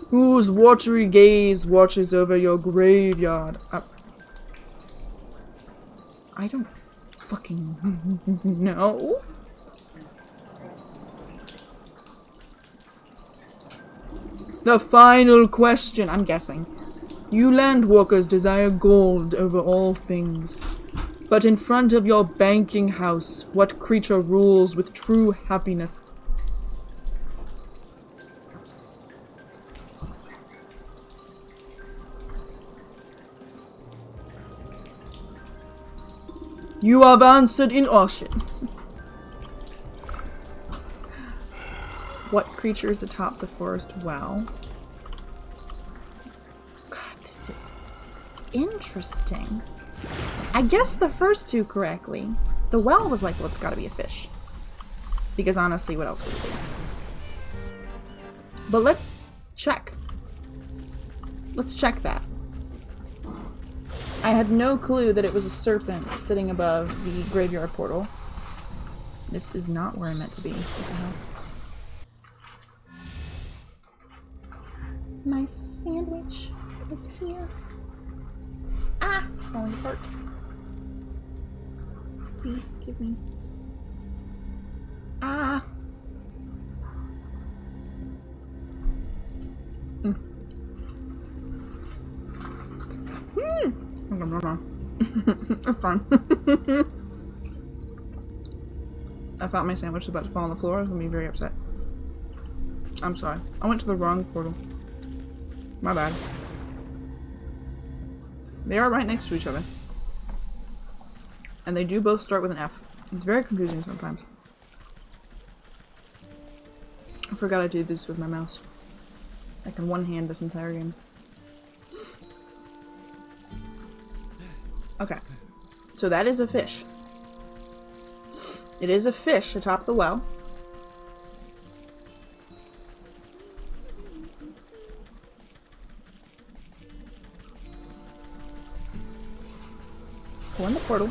Whose watery gaze watches over your graveyard? I don't fucking know. The final question, I'm guessing. You landwalkers desire gold over all things. But in front of your banking house, what creature rules with true happiness? You have answered in ocean. What creature is atop the forest well? God, this is interesting. I guessed the first 2 correctly. The well was like, well, it's gotta be a fish. Because honestly, what else would it be? But let's check. Let's check that. I had no clue that it was a serpent sitting above the graveyard portal. This is not where I'm meant to be. What the hell? My sandwich is here. Ah! It's falling apart. Please give me. Ah! It's fine. I thought my sandwich was about to fall on the floor. I was going to be very upset. I'm sorry. I went to the wrong portal. My bad. They are right next to each other. And they do both start with an F. It's very confusing sometimes. forgot I did this with my mouse. I can one-hand this entire game. Okay. So that is a fish. It is a fish atop the well. Go in the portal.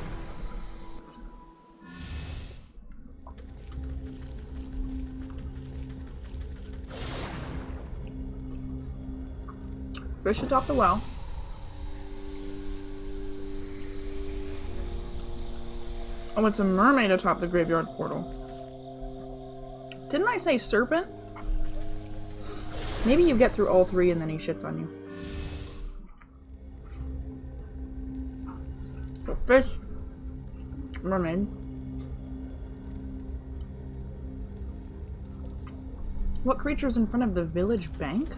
Fish atop the well. Oh, it's a mermaid atop the graveyard portal. Didn't I say serpent? Maybe you get through all three and then he shits on you. So fish, mermaid. What creature's in front of the village bank?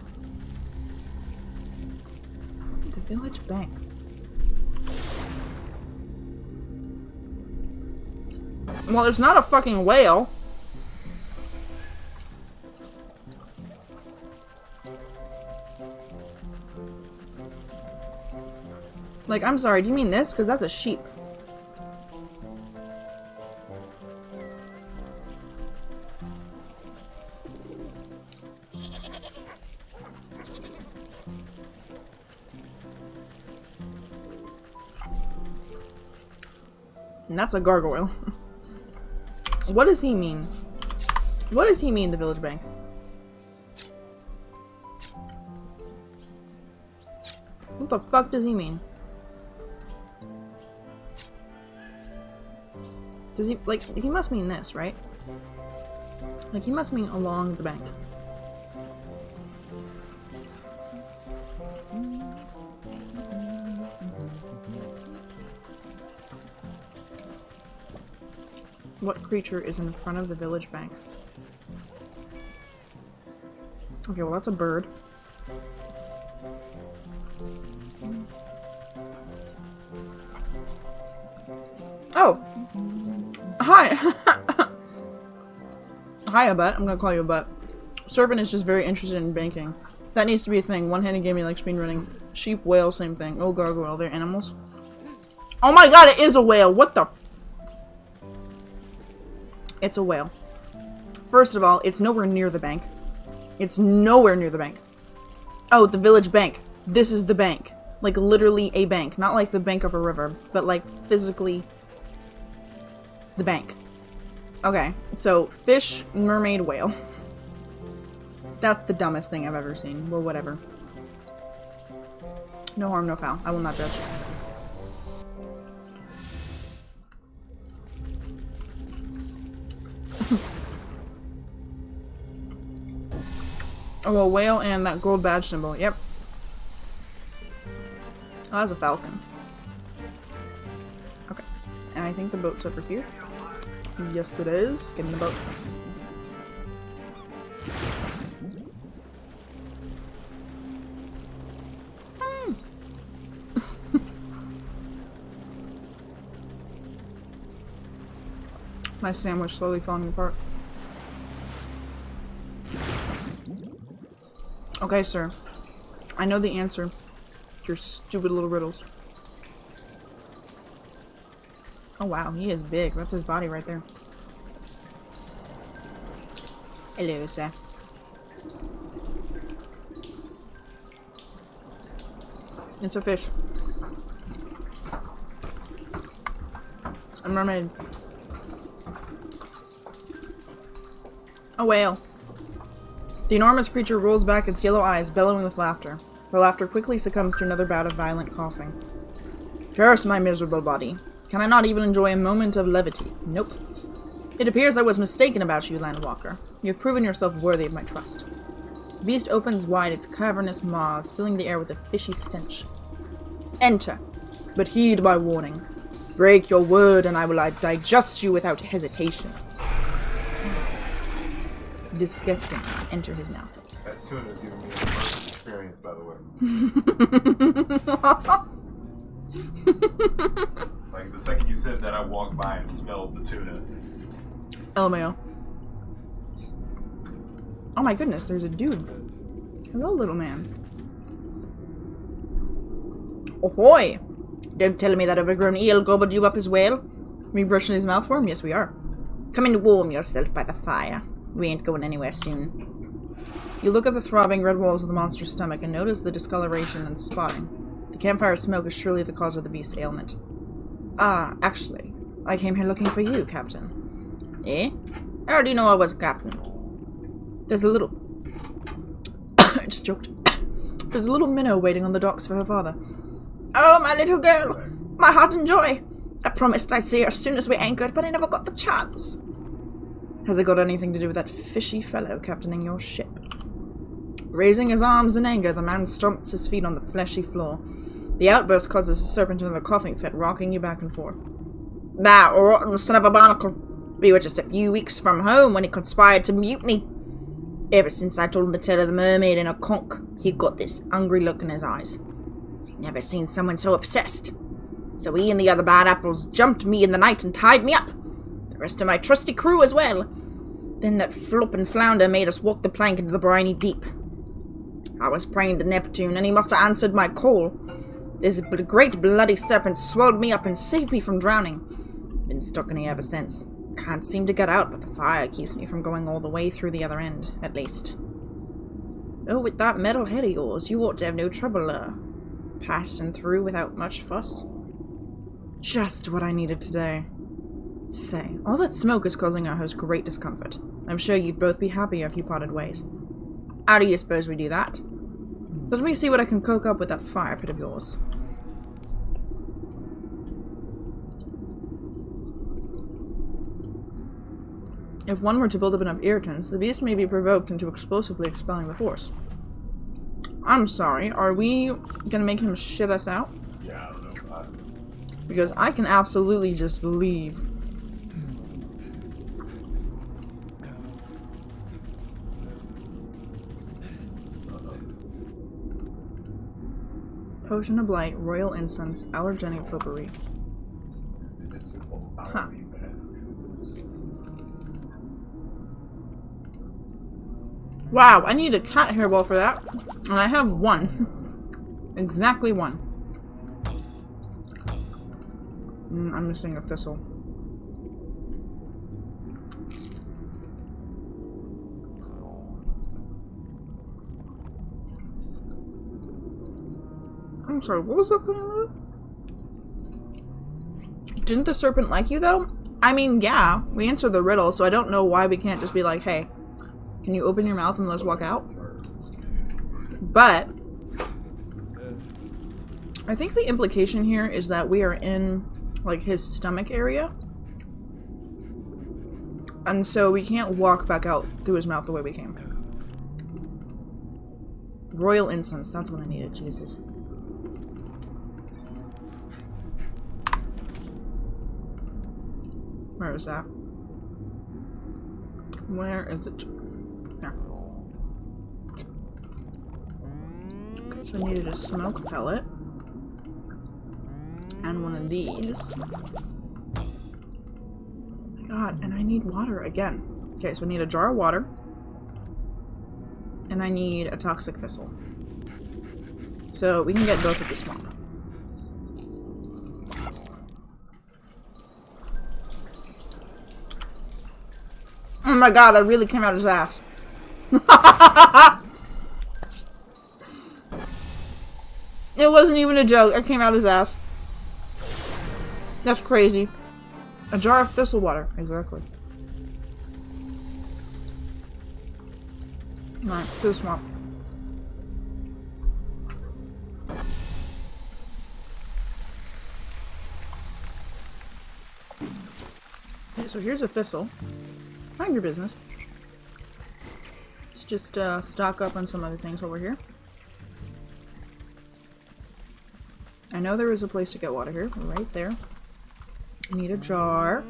The village bank. Well, there's not a fucking whale. Like, I'm sorry, do you mean this? Because that's a sheep. And that's a gargoyle. What does he mean? What does he mean, the village bank? What the fuck does he mean? Does he, like, he must mean this, right? Like, he must mean along the bank. What creature is in front of the village bank? Okay, well, that's a bird. Oh! Hi! Hi, a butt. I'm gonna call you a butt. Serpent is just very interested in banking. That needs to be a thing. One-handed gaming like speedrunning. Sheep, whale, same thing. Oh, gargoyle, they're animals. Oh my god, it is a whale! What the? It's a whale. First of all, it's nowhere near the bank. It's nowhere near the bank. Oh, the village bank. This is the bank. Like, literally a bank. Not like the bank of a river, but like, physically the bank. Okay, so fish, mermaid, whale. That's the dumbest thing I've ever seen. Well, whatever. No harm, no foul. I will not judge. Oh, a whale and that gold badge symbol. Yep. Oh, that's a falcon. Okay. And I think the boat's over here. Yes, it is. Get in the boat. My sandwich slowly falling apart. Okay, sir. I know the answer to your stupid little riddles. Oh wow, he is big. That's his body right there. Hello, sir. It's a fish. A mermaid. A whale. The enormous creature rolls back its yellow eyes, bellowing with laughter. Her laughter quickly succumbs to another bout of violent coughing. Curse my miserable body. Can I not even enjoy a moment of levity? Nope. It appears I was mistaken about you, Landwalker. You have proven yourself worthy of my trust. The beast opens wide its cavernous maws, filling the air with a fishy stench. Enter, but heed my warning. Break your word and I will digest you without hesitation. Disgusting. Enter his mouth. That tuna giving me a first experience, by the way. Like, the second you said that, I walked by and smelled the tuna. LMAO. Oh my goodness, there's a dude. Hello, little man. Ahoy! Don't tell me that overgrown eel gobbled you up as well. We brushing his mouth for him? Yes, we are. Come and warm yourself by the fire. We ain't going anywhere soon. You look at the throbbing red walls of the monster's stomach and notice the discoloration and spotting. The campfire smoke is surely the cause of the beast's ailment. Ah, actually, I came here looking for you, Captain. Eh? How do you know I was a captain? There's a little... I just choked. There's a little minnow waiting on the docks for her father. Oh, my little girl! My heart and joy! I promised I'd see her as soon as we anchored, but I never got the chance. Has it got anything to do with that fishy fellow captaining your ship? Raising his arms in anger, the man stomps his feet on the fleshy floor. The outburst causes the serpent into the coughing fit, rocking you back and forth. That rotten son of a barnacle! We were just a few weeks from home when he conspired to mutiny. Ever since I told him the tale of the mermaid in a conch, he got this hungry look in his eyes. I'd never seen someone so obsessed. So he and the other bad apples jumped me in the night and tied me up. The rest of my trusty crew as well. Then that flop and flounder made us walk the plank into the briny deep. I was praying to Neptune, and he must have answered my call. This great bloody serpent swallowed me up and saved me from drowning. Been stuck in here ever since. Can't seem to get out, but the fire keeps me from going all the way through the other end, at least. Oh, with that metal head of yours, you ought to have no trouble, passing through without much fuss. Just what I needed today. Say, all that smoke is causing our host great discomfort. I'm sure you'd both be happier if you parted ways. How do you suppose we do that? Let me see what I can cook up with that fire pit of yours. If one were to build up enough irritants, the beast may be provoked into explosively expelling the force. I'm sorry, are we gonna make him shit us out? Yeah, I don't know. Because I can absolutely just leave. Potion of Blight, Royal Incense, Allergenic Potpourri. Huh. Wow, I need a cat hairball for that. And I have one. Exactly one. I'm missing a thistle. I'm sorry, what was that thing? Didn't the serpent like you, though? I mean, yeah, we answered the riddle, so I don't know why we can't just be like, hey, can you open your mouth and let's walk out? But I think the implication here is that we are in, like, his stomach area. And so we can't walk back out through his mouth the way we came. Royal Incense, that's what I needed, Jesus. Where is that? Where is it? Here. Okay, so I needed a smoke pellet. And one of these. God, and I need water again. Okay, so I need a jar of water. And I need a toxic thistle. So we can get both at the swamp. Oh my god, that really came out his ass. It wasn't even a joke. It came out his ass. That's crazy. A jar of thistle water. Exactly. Alright, to the swamp. Okay, so here's a thistle. Mind your business. Let's just stock up on some other things while we're here. I know there is a place to get water here. Right there. I need a jar.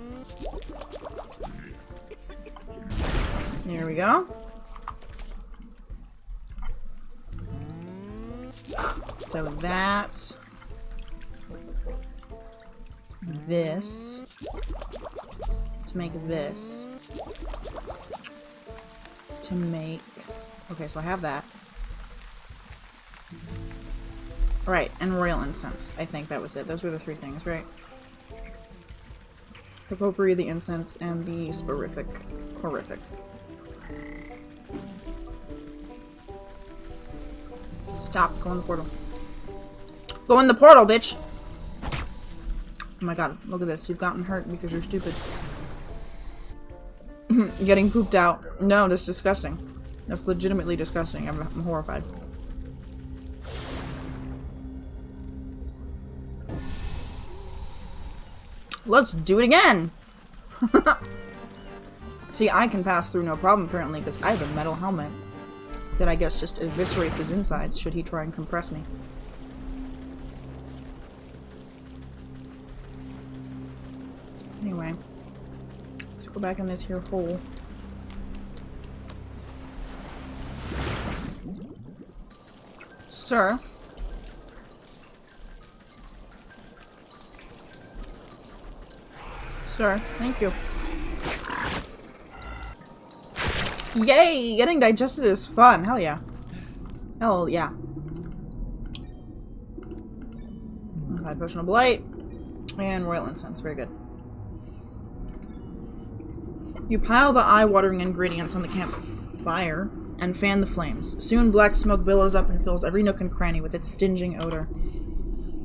There we go. So that. This. To make this. to make... Okay, so I have that. Right, and royal incense. I think that was it. Those were the three things, right? The potpourri, the incense, and the sporific. Horrific. Stop. Go in the portal. Go in the portal, bitch! Oh my god, look at this. You've gotten hurt because you're stupid. Getting pooped out. No, that's disgusting. That's legitimately disgusting. I'm horrified. Let's do it again! See, I can pass through no problem apparently because I have a metal helmet that I guess just eviscerates his insides should he try and compress me. Anyway, let's go back in this here hole. Sir? Sir, thank you. Yay! Getting digested is fun. Hell yeah. Hell yeah. Okay, potion of blight. And royal incense. Very good. You pile the eye-watering ingredients on the campfire and fan the flames. Soon black smoke billows up and fills every nook and cranny with its stinging odor.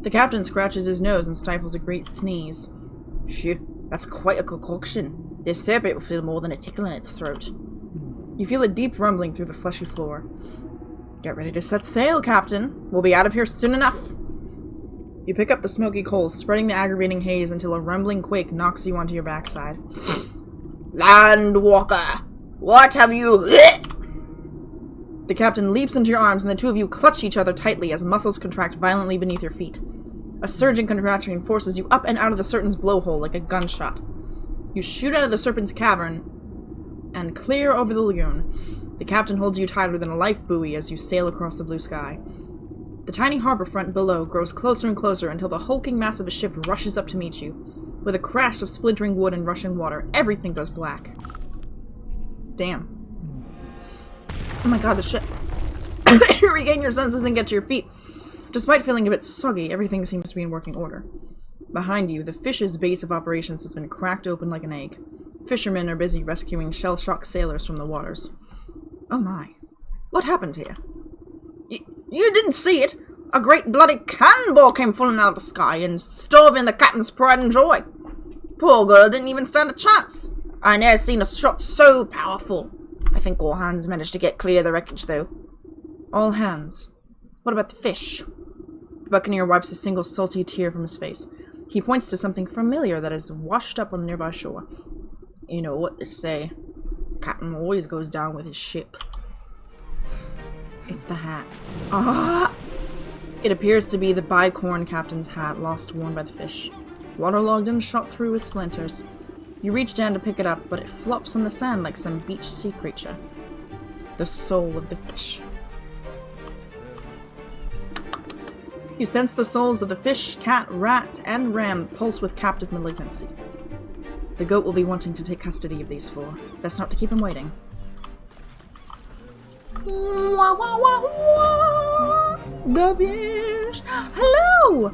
The captain scratches his nose and stifles a great sneeze. Phew, that's quite a concoction. This serpent will feel more than a tickle in its throat. You feel a deep rumbling through the fleshy floor. Get ready to set sail, Captain. We'll be out of here soon enough. You pick up the smoky coals, spreading the aggravating haze until a rumbling quake knocks you onto your backside. Landwalker! What have you... The captain leaps into your arms and the two of you clutch each other tightly as muscles contract violently beneath your feet. A surging contraction forces you up and out of the serpent's blowhole like a gunshot. You shoot out of the serpent's cavern and clear over the lagoon. The captain holds you tighter than a life buoy as you sail across the blue sky. The tiny harbor front below grows closer and closer until the hulking mass of a ship rushes up to meet you. With a crash of splintering wood and rushing water, everything goes black. Damn. Oh my god, the ship. You regain your senses and get to your feet. Despite feeling a bit soggy, everything seems to be in working order. Behind you, the fish's base of operations has been cracked open like an egg. Fishermen are busy rescuing shell-shocked sailors from the waters. Oh my. What happened here? You didn't see it! A great bloody cannonball came falling out of the sky and stove in the captain's pride and joy. Poor girl didn't even stand a chance. I never seen a shot so powerful. I think all hands managed to get clear of the wreckage, though. All hands? What about the fish? The buccaneer wipes a single salty tear from his face. He points to something familiar that is washed up on the nearby shore. You know what they say. Captain always goes down with his ship. It's the hat. Ah! It appears to be the bicorn captain's hat lost worn by the fish. Waterlogged and shot through with splinters. You reach down to pick it up, but it flops on the sand like some beach sea creature. The soul of the fish. You sense the souls of the fish, cat, rat, and ram pulse with captive malignancy. The goat will be wanting to take custody of these four. Best not to keep him waiting. Wah, wah, wah, wah. The fish! Hello!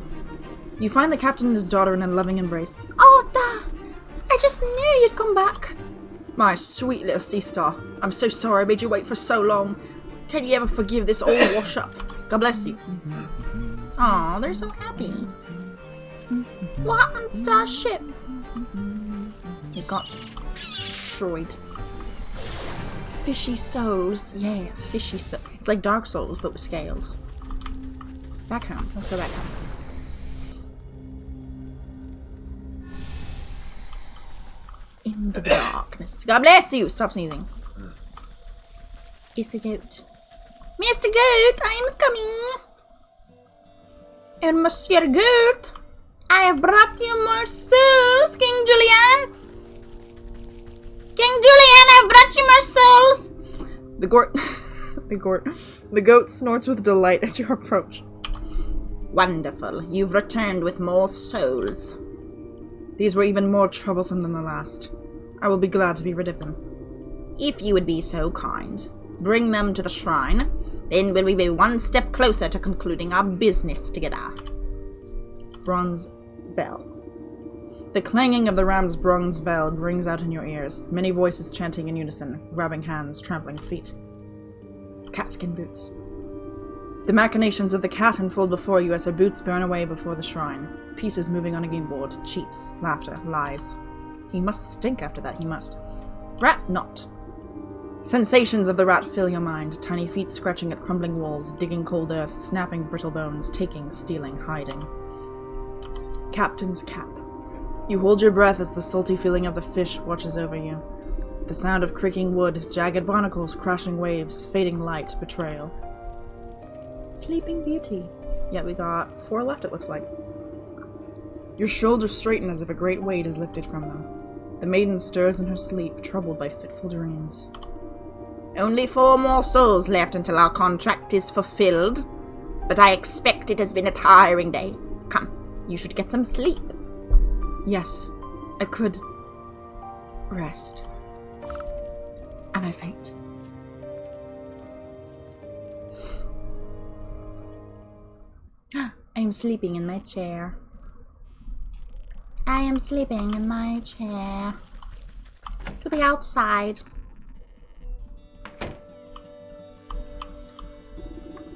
You find the captain and his daughter in a loving embrace. Oh, da! I just knew you'd come back. My sweet little sister. I'm so sorry I made you wait for so long. Can you ever forgive this old wash-up? God bless you. Aw, they're so happy. What happened to that ship? It got destroyed. Fishy souls. Yeah, fishy souls. It's like Dark Souls, but with scales. Back home. Let's go back home. Into the darkness. God bless you! Stop sneezing. It's a goat. Mr. Goat, I'm coming! And Monsieur Goat, I have brought you more souls, King Julian! King Julian, I've brought you more souls! The goat snorts with delight at your approach. Wonderful. You've returned with more souls. These were even more troublesome than the last. I will be glad to be rid of them. If you would be so kind, bring them to the shrine. Then will we be one step closer to concluding our business together. Bronze bell. The clanging of the ram's bronze bell rings out in your ears, many voices chanting in unison, grabbing hands, trampling feet. Catskin boots. The machinations of the cat unfold before you as her boots burn away before the shrine. Pieces moving on a game board, cheats, laughter, lies. He must stink after that, he must. Rat not. Sensations of the rat fill your mind, tiny feet scratching at crumbling walls, digging cold earth, snapping brittle bones, taking, stealing, hiding. Captain's cap. You hold your breath as the salty feeling of the fish watches over you. The sound of creaking wood, jagged barnacles, crashing waves, fading light, betrayal. Sleeping Beauty. Yet we got 4 left, it looks like. Your shoulders straighten as if a great weight is lifted from them. The maiden stirs in her sleep, troubled by fitful dreams. Only 4 more souls left until our contract is fulfilled. But I expect it has been a tiring day. Come, you should get some sleep. Yes, I could rest. And I faint. I am sleeping in my chair. I am sleeping in my chair. To the outside.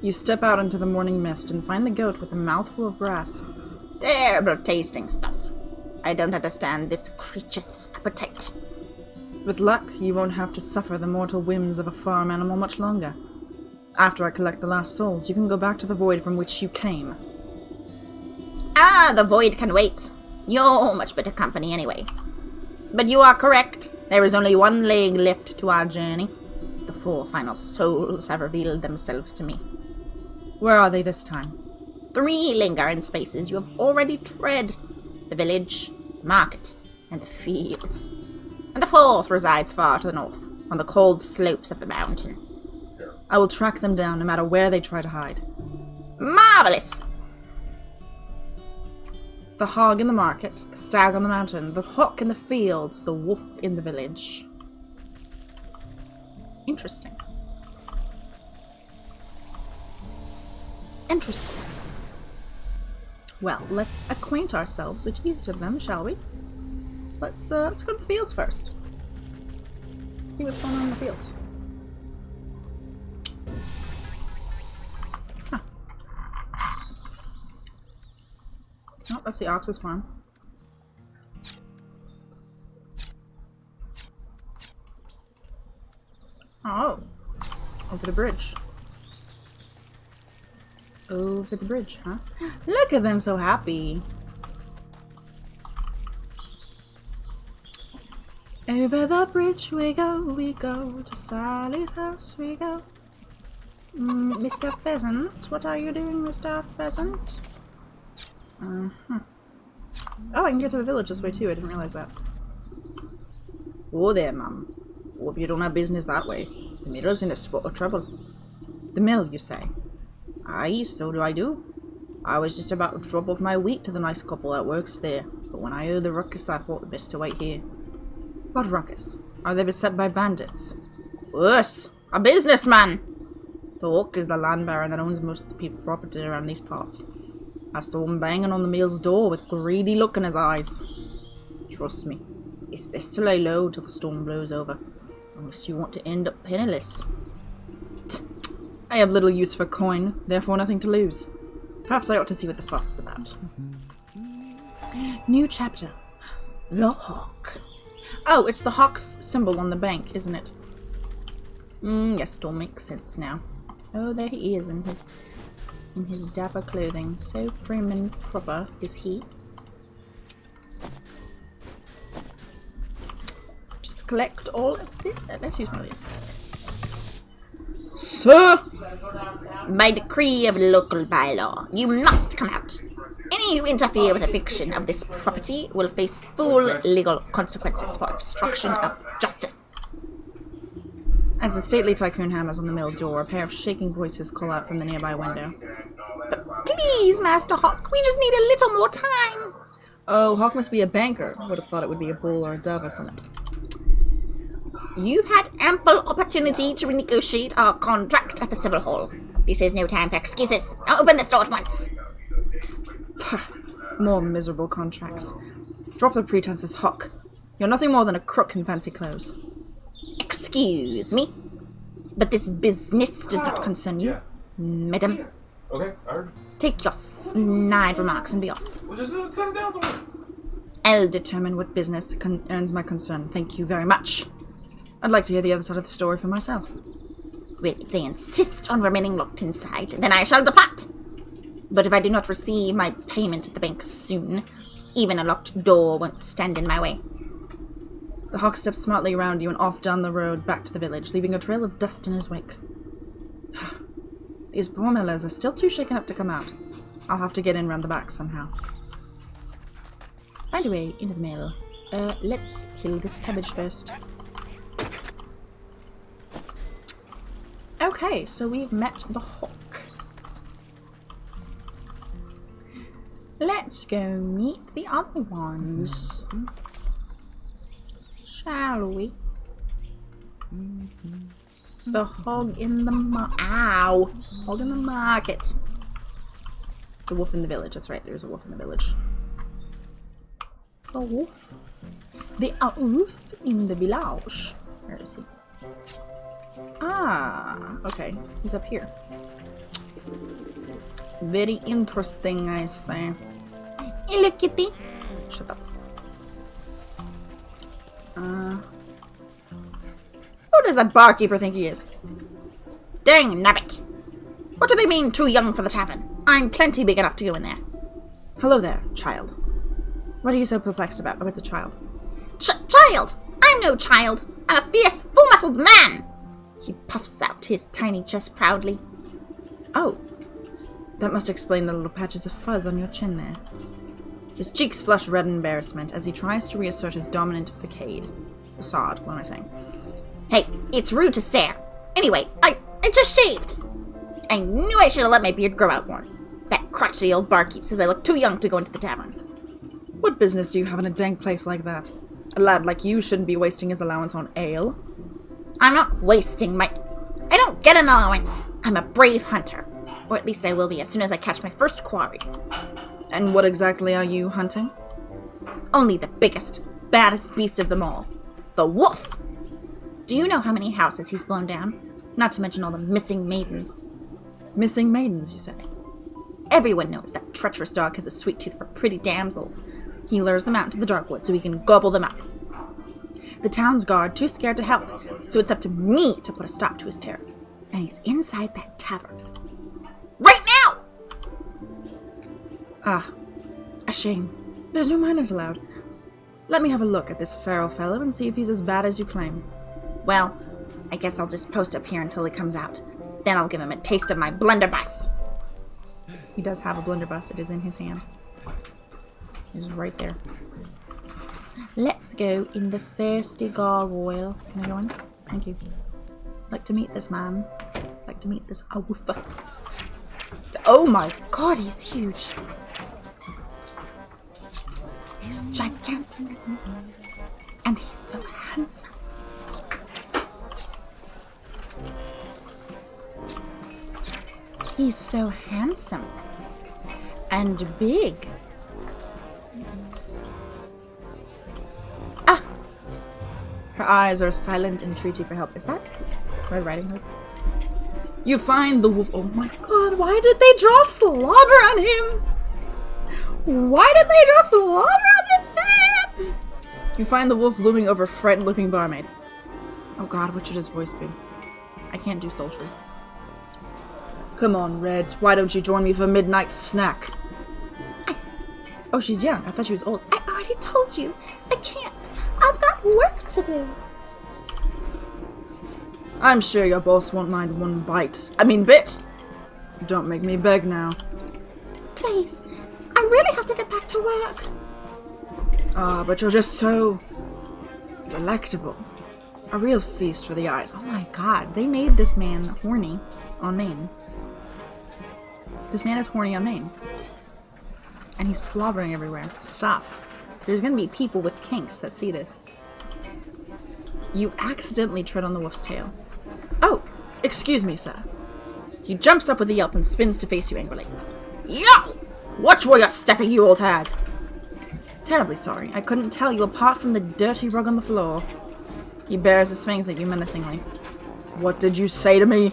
You step out into the morning mist and find the goat with a mouthful of grass. Terrible tasting stuff. I don't understand this creature's appetite. With luck, you won't have to suffer the mortal whims of a farm animal much longer. After I collect the last souls, you can go back to the void from which you came. Ah, the void can wait. You're much better company anyway. But you are correct. There is only one leg left to our journey. The 4 final souls have revealed themselves to me. Where are they this time? 3 linger in spaces you have already tread. The village, the market, and the fields. And the 4th resides far to the north, on the cold slopes of the mountain. I will track them down no matter where they try to hide. Marvelous! The hog in the market, the stag on the mountain, the hawk in the fields, the wolf in the village. Interesting. Interesting. Well, let's acquaint ourselves with each of them, shall we? Let's go to the fields first. See what's going on in the fields. Huh. Oh, that's the ox's farm. Oh, over the bridge. Over the bridge, huh? Look at them so happy. Over the bridge we go to Sally's house we go. Mr. Pheasant, what are you doing, Mr. Pheasant? Oh, I can get to the village this way too, I didn't realize that. Oh there, ma'am. Hope you don't have business that way. The mill's in a spot of trouble. The mill, you say? Aye, so do I do. I was just about to drop off my wheat to the nice couple that works there, but when I heard the ruckus I thought it best to wait here. What ruckus? Are they beset by bandits? Worse! A businessman! The Hawk is the land baron that owns most of the people's property around these parts. I saw him banging on the mill's door with a greedy look in his eyes. Trust me, it's best to lay low till the storm blows over, unless you want to end up penniless. I have little use for coin, therefore nothing to lose. Perhaps I ought to see what the fuss is about. New chapter. The hawk. Oh, it's the hawk's symbol on the bank, isn't it? Yes, it all makes sense now. Oh, there he is in his dapper clothing. So prim and proper is he. Let's just collect all of this. Let's use one of these. Sir! By decree of local bylaw, you must come out. Any who interfere with eviction of this property will face full legal consequences for obstruction of justice. As the stately tycoon hammers on the mill door, a pair of shaking voices call out from the nearby window. Please, Master Hawk, we just need a little more time. Oh, Hawk must be a banker. Would have thought it would be a bull or a dove or something. You've had ample opportunity to renegotiate our contract at the Civil Hall. This is no time for excuses. Now open this door at once. More miserable contracts. Drop the pretenses, Hawk. You're nothing more than a crook in fancy clothes. Excuse me, but this business does not concern you, madam. Okay, I heard. Take your snide remarks and be off. We'll just set it down somewhere. I'll determine what business earns my concern. Thank you very much. I'd like to hear the other side of the story for myself. Well, if they insist on remaining locked inside, then I shall depart. But if I do not receive my payment at the bank soon, even a locked door won't stand in my way. The Hawk steps smartly around you and off down the road back to the village, leaving a trail of dust in his wake. These poor millers are still too shaken up to come out. I'll have to get in round the back somehow. By the way, into the mill. Let's kill this cabbage first. Okay, so we've met the Hawk. Let's go meet the other ones. Shall we? The hog in the Ow! Hog in the market. The wolf in the village. That's right, there's a wolf in the village. The wolf. The wolf in the village. Where is he? Ah, okay. He's up here. Very interesting, I say. Hello, kitty. Shut up. Who does that barkeeper think he is? Dang nabbit. What do they mean, too young for the tavern? I'm plenty big enough to go in there. Hello there, child. What are you so perplexed about? Oh, it's a child. Child! I'm no child. I'm a fierce, full-muscled man. He puffs out his tiny chest proudly. Oh. That must explain the little patches of fuzz on your chin there. His cheeks flush red in embarrassment as he tries to reassert his dominant facade. What am I saying? Hey, it's rude to stare. Anyway, I just shaved. I knew I should have let my beard grow out more. That crotchety old barkeep says I look too young to go into the tavern. What business do you have in a dank place like that? A lad like you shouldn't be wasting his allowance on ale. I'm not wasting my... I don't get an allowance. I'm a brave hunter. Or at least I will be as soon as I catch my first quarry. And what exactly are you hunting? Only the biggest, baddest beast of them all. The wolf! Do you know how many houses he's blown down? Not to mention all the missing maidens. Missing maidens, you say? Everyone knows that treacherous dog has a sweet tooth for pretty damsels. He lures them out into the dark wood so he can gobble them up. The town's guard too scared to help, so it's up to me to put a stop to his terror. And he's inside that tavern. Right now! Ah, a shame. There's no minors allowed. Let me have a look at this feral fellow and see if he's as bad as you claim. Well, I guess I'll just post up here until he comes out. Then I'll give him a taste of my blunderbuss. He does have a blunderbuss. It is in his hand. It is right there. Let's go in the thirsty gargoyle. Can I go in? Thank you. I'd like to meet this man. I'd like to meet this wolf. Oh my god, he's huge. He's gigantic. And he's so handsome. He's so handsome. And big. Ah! Her eyes are silent entreaty for help. Is that Red Riding Hood? You find the wolf. Oh my god, why did they draw slobber on him? Why did they draw slobber on this man? You find the wolf looming over a frightened looking barmaid. Oh god, what should his voice be? I can't do sultry. Come on, Red, why don't you join me for midnight snack? Oh, she's young. I thought she was old. I already told you. I can't. I've got work to do. I'm sure your boss won't mind one bit. Don't make me beg now. Please, I really have to get back to work. Ah, but you're just so delectable. A real feast for the eyes. Oh my god, they made this man horny on Maine. This man is horny on Maine. And he's slobbering everywhere. Stop. There's gonna be people with kinks that see this. You accidentally tread on the wolf's tail. Oh, excuse me, sir. He jumps up with a yelp and spins to face you angrily. Yo! Watch where you're stepping, you old hag! Terribly sorry. I couldn't tell you apart from the dirty rug on the floor. He bares his fangs at you menacingly. What did you say to me?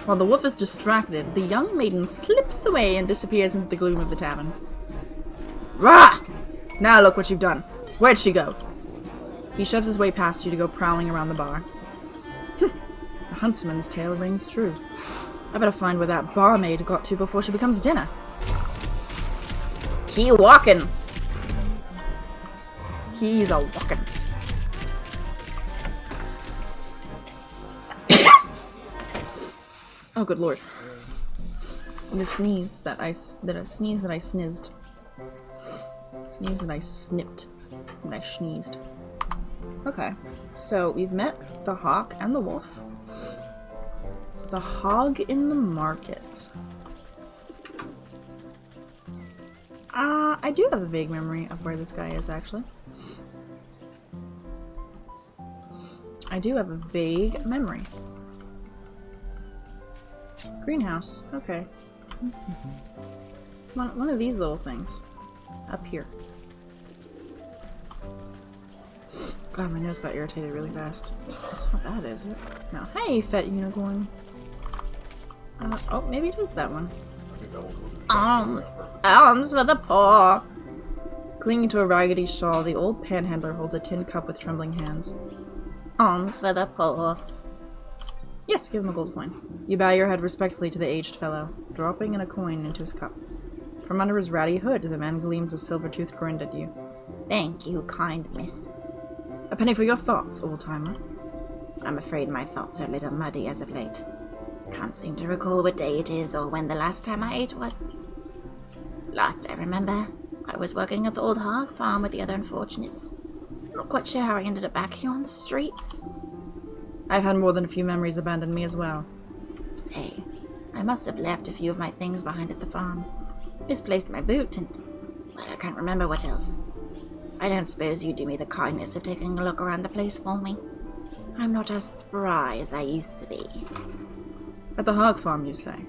While the wolf is distracted, the young maiden slips away and disappears into the gloom of the tavern. Rah! Now look what you've done. Where'd she go? He shoves his way past you to go prowling around the bar. The huntsman's tale rings true. I better find where that barmaid got to before she becomes dinner. He walking. He's a walking. Oh, good lord. The sneeze that I snizzed. Sneeze that I snipped. And I sneezed. Okay. So, we've met the hawk and the wolf. The hog in the market. I do have a vague memory of where this guy is, actually. I do have a vague memory. Greenhouse. Okay. One of these little things. Up here. God, my nose got irritated really fast. That's not bad, is it? No. Hey, fat unicorn. Oh, maybe it is that one. Alms for the poor. Clinging to a raggedy shawl, the old panhandler holds a tin cup with trembling hands. Alms for the poor. Yes, give him a gold coin. You bow your head respectfully to the aged fellow, dropping in a coin into his cup. From under his ratty hood, the man gleams a silver-toothed grin at you. Thank you, kind miss. A penny for your thoughts, old-timer. I'm afraid my thoughts are a little muddy as of late. Can't seem to recall what day it is or when the last time I ate was. Last I remember, I was working at the old hog farm with the other unfortunates. Not quite sure how I ended up back here on the streets. I've had more than a few memories abandon me as well. Say, I must have left a few of my things behind at the farm. Misplaced my boot and, well, I can't remember what else. I don't suppose you'd do me the kindness of taking a look around the place for me. I'm not as spry as I used to be. At the hog farm, you say?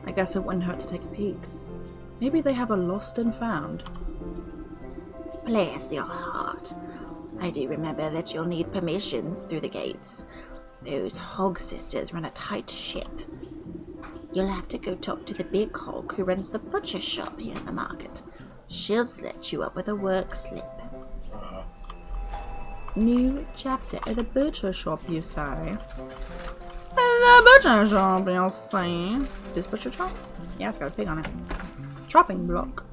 I guess it wouldn't hurt to take a peek. Maybe they have a lost and found. Bless your heart. I do remember that you'll need permission through the gates. Those hog sisters run a tight ship. You'll have to go talk to the big hog who runs the butcher shop here in the market. She'll set you up with a work slip. New chapter at the butcher shop, you say? The butcher shop, you'll say. This butcher shop? Yeah, it's got a pig on it. Chopping block.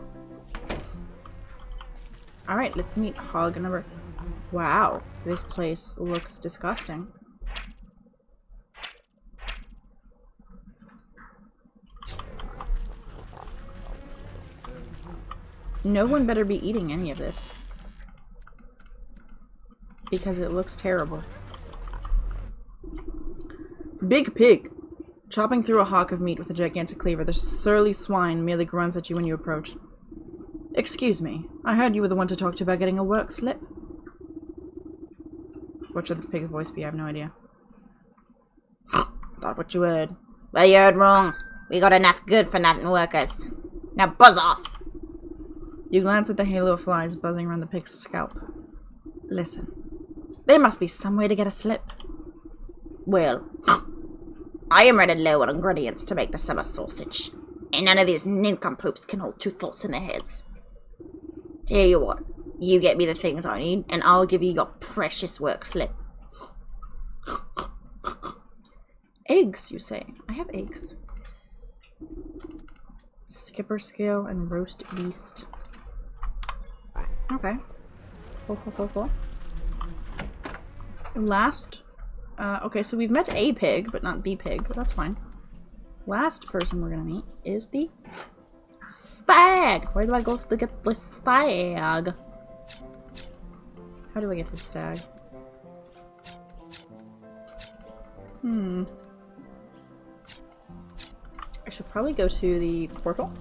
Alright, let's meet hog number... Wow, this place looks disgusting. No one better be eating any of this. Because it looks terrible. Big pig! Chopping through a hawk of meat with a gigantic cleaver, the surly swine merely grunts at you when you approach. Excuse me, I heard you were the one to talk to about getting a work slip. What should the pig voice be? I have no idea. Thought what you heard. Well, you heard wrong. We got enough good-for-nothing workers. Now buzz off! You glance at the halo of flies buzzing around the pig's scalp. Listen. There must be some way to get a slip. Well, I am running low on ingredients to make the summer sausage. And none of these nincompoops can hold two thoughts in their heads. Tell you what, you get me the things I need, and I'll give you your precious work slip. Eggs, you say? I have eggs. Skipper scale and roast beast. Okay. Cool. Last. Okay, so we've met a pig, but not the pig, but that's fine. Last person we're gonna meet is the stag. Where do I go to get the stag? How do I get to the stag? I should probably go to the portal.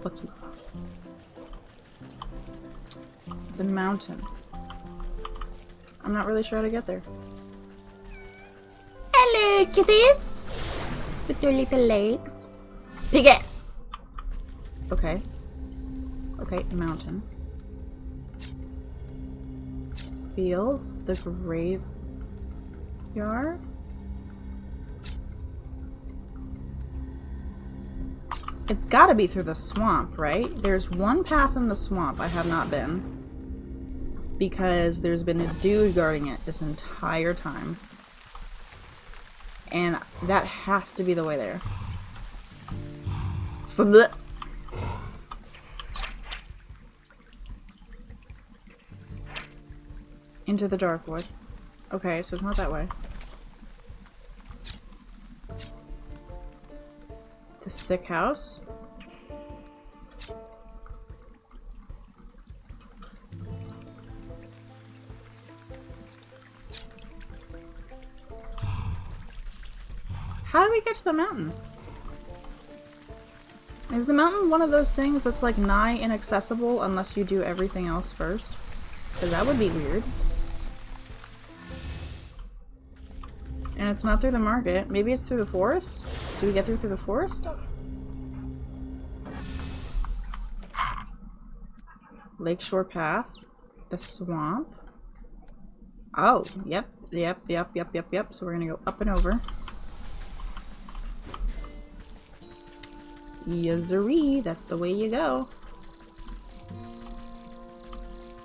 Fuck you. The mountain. I'm not really sure how to get there. Hello, kitties. With your little legs. Piggy. Okay. Okay, mountain. Fields, the graveyard. It's gotta be through the swamp, right? There's one path in the swamp I have not been. Because there's been a dude guarding it this entire time. And that has to be the way there. Blech. Into the dark wood. Okay, so it's not that way. The sick house. How do we get to the mountain? Is the mountain one of those things that's like nigh inaccessible unless you do everything else first? Because that would be weird. And it's not through the market. Maybe it's through the forest? Do we get through the forest? Lakeshore Path. The swamp. Oh, yep. So we're gonna go up and over. Yazaree, that's the way you go.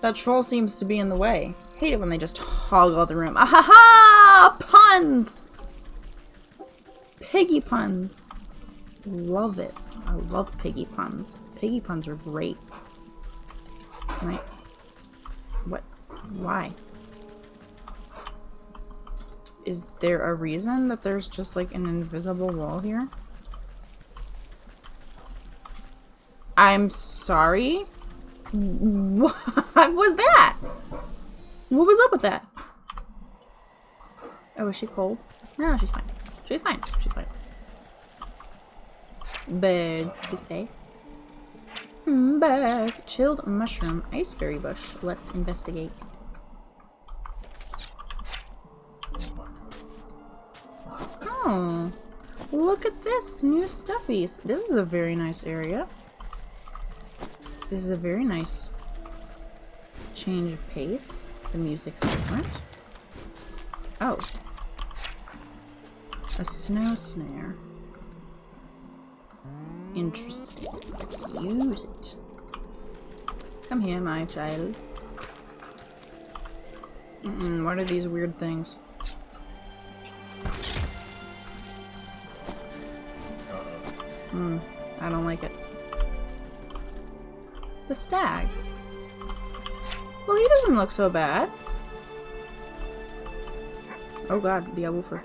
That troll seems to be in the way. Hate it when they just hog all the room. Ahaha! Puns! Piggy puns. Love it. I love piggy puns. Piggy puns are great. Can I... What? Why? Is there a reason that there's just like an invisible wall here? I'm sorry? What was that? What was up with that? Oh, is she cold? No, she's fine. She's fine. She's fine. Birds, you say? Birds. Chilled mushroom. Iceberry bush. Let's investigate. Oh. Look at this. New stuffies. This is a very nice area. This is a very nice change of pace. The music's different. Oh. A snow snare. Interesting. Let's use it. Come here, my child. What are these weird things? I don't like it. The stag. Well, he doesn't look so bad. Oh god, the woofer.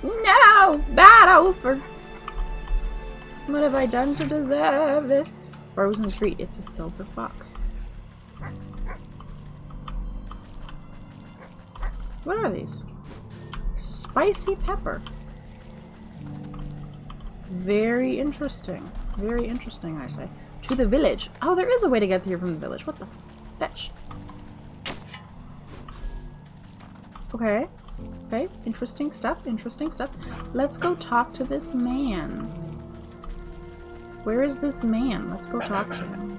No! Bad woofer! What have I done to deserve this? Frozen treat. It's a silver fox. What are these? Spicy pepper. Very interesting. Very interesting, I say. To the village. Oh, there is a way to get here from the village. What the fetch? Okay. Okay. Interesting stuff. Interesting stuff. Let's go talk to this man. Where is this man? Let's go talk to him.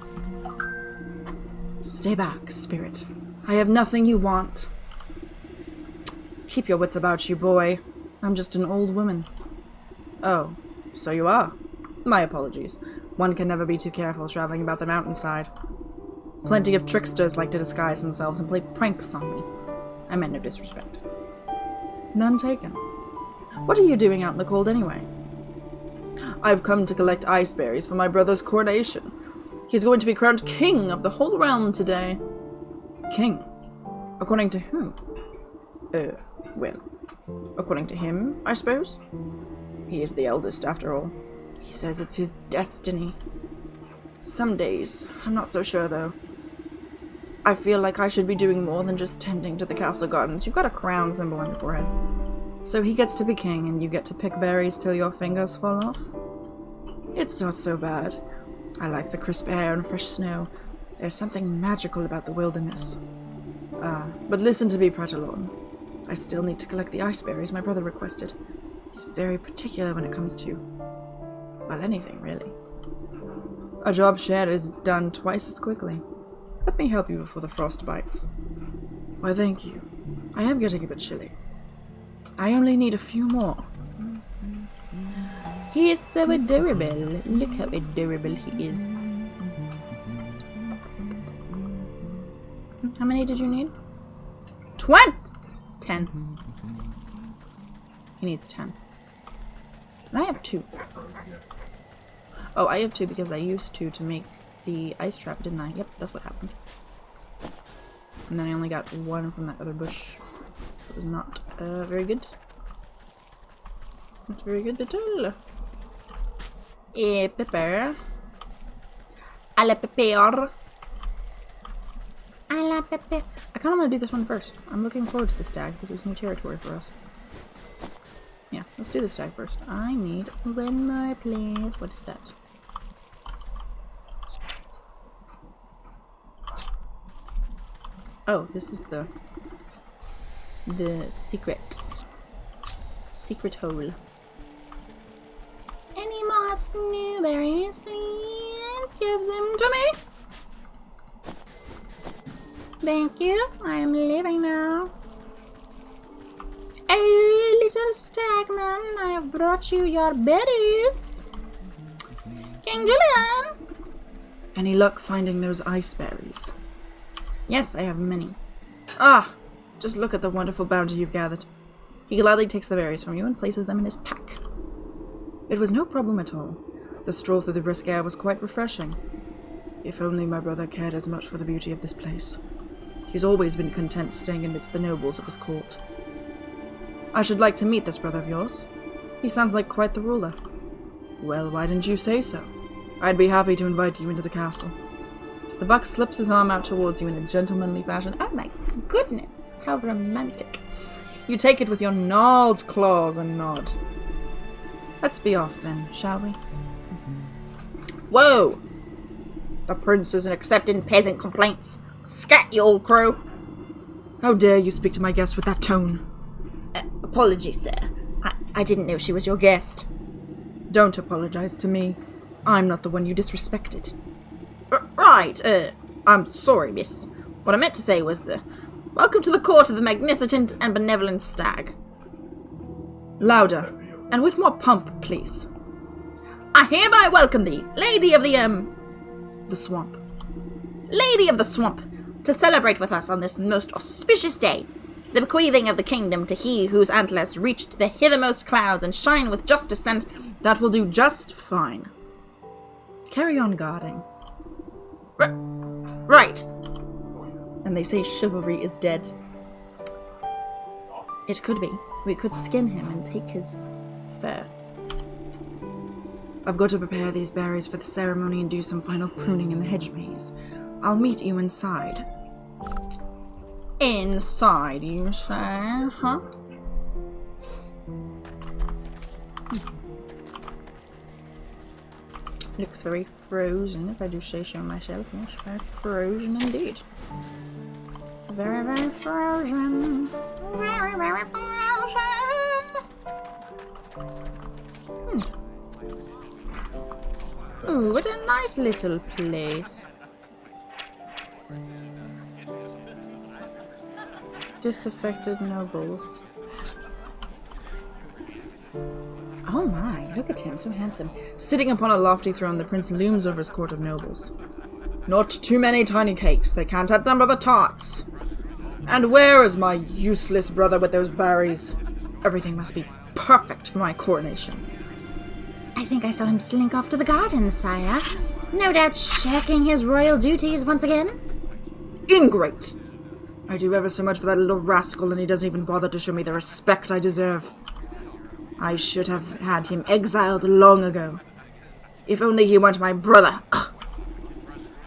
Stay back, spirit. I have nothing you want. Keep your wits about you, boy. I'm just an old woman. Oh. So you are. My apologies. One can never be too careful traveling about the mountainside. Plenty of tricksters like to disguise themselves and play pranks on me. I meant no disrespect. None taken. What are you doing out in the cold anyway? I've come to collect ice berries for my brother's coronation. He's going to be crowned king of the whole realm today. King? According to whom? Well, according to him, I suppose? He is the eldest, after all. He says it's his destiny. Some days. I'm not so sure, though. I feel like I should be doing more than just tending to the castle gardens. You've got a crown symbol on your forehead. So he gets to be king, and you get to pick berries till your fingers fall off? It's not so bad. I like the crisp air and fresh snow. There's something magical about the wilderness. But listen to me, Pratalon. I still need to collect the ice berries my brother requested. He's very particular when it comes to, well, anything, really. A job shared is done twice as quickly. Let me help you before the frost bites. Why, thank you. I am getting a bit chilly. I only need a few more. He is so adorable. Look how adorable he is. How many did you need? 10. He needs 10. And I have 2. Oh, I have 2 because I used 2 to make the ice trap, didn't I? Yep, that's what happened. And then I only got 1 from that other bush. It was not very good. Not very good at all. Pepper. A la pepper. A la pepper. I kind of want to do this one first. I'm looking forward to the stag because it's new territory for us. Yeah, let's do the stag first. I need one more, please. What is that? Oh, this is the secret hole. Any more snowberries, please? Give them to me. Thank you. I am leaving now. Hey, little stagman, I have brought you your berries. King Julian! Any luck finding those ice berries? Yes, I have many. Ah, just look at the wonderful bounty you've gathered. He gladly takes the berries from you and places them in his pack. It was no problem at all. The stroll through the brisk air was quite refreshing. If only my brother cared as much for the beauty of this place. He's always been content staying amidst the nobles of his court. I should like to meet this brother of yours. He sounds like quite the ruler. Well, why didn't you say so? I'd be happy to invite you into the castle. The buck slips his arm out towards you in a gentlemanly fashion. Oh my goodness, how romantic. You take it with your gnarled claws and nod. Let's be off then, shall we? Whoa! The prince isn't accepting peasant complaints. Scat, you old crow! How dare you speak to my guest with that tone? Apologies, sir. I didn't know she was your guest. Don't apologize to me. I'm not the one you disrespected. Right, I'm sorry, miss. What I meant to say was, welcome to the court of the magnificent and benevolent stag. Louder, and with more pomp, please. I hereby welcome thee, lady of the swamp. Lady of the swamp, to celebrate with us on this most auspicious day, the bequeathing of the kingdom to he whose antlers reach to the hithermost clouds and shine with justice and... That will do just fine. Carry on guarding. Right. And they say chivalry is dead. It could be. We could skin him and take his fur. I've got to prepare these berries for the ceremony and do some final pruning in the hedge maze. I'll meet you inside. Inside, you say, huh? Looks very frozen, if I do say so myself. Yes, very frozen indeed. Very, very frozen. Very, very frozen. Ooh, what a nice little place. Disaffected nobles. Oh my, look at him, so handsome. Sitting upon a lofty throne, the prince looms over his court of nobles. Not too many tiny cakes, they can't outnumber the tarts. And where is my useless brother with those berries? Everything must be perfect for my coronation. I think I saw him slink off to the gardens, sire. No doubt shirking his royal duties once again. Ingrate! I do ever so much for that little rascal, and he doesn't even bother to show me the respect I deserve. I should have had him exiled long ago. If only he weren't my brother. Ugh.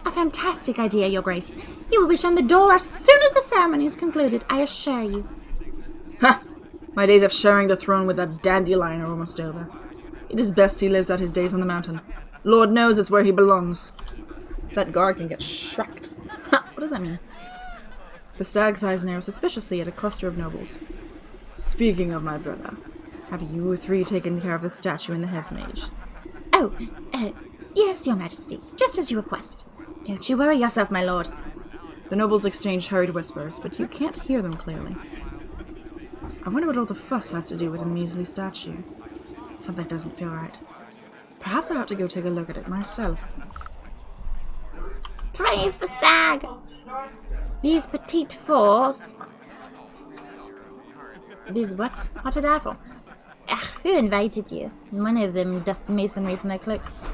A fantastic idea, Your Grace. You will be shown the door as soon as the ceremony is concluded, I assure you. Ha! My days of sharing the throne with that dandelion are almost over. It is best he lives out his days on the mountain. Lord knows it's where he belongs. That guard can get shreked. What does that mean? The stag's eyes narrow suspiciously at a cluster of nobles. Speaking of my brother, have you three taken care of the statue in the Hesmage? Oh, yes, your majesty. Just as you requested. Don't you worry yourself, my lord. The nobles exchange hurried whispers, but you can't hear them clearly. I wonder what all the fuss has to do with a measly statue. Something doesn't feel right. Perhaps I ought to go take a look at it myself. Praise the stag! These petite fours... These what? What did I for? Ugh, who invited you? One of them dusts masonry from their cloaks.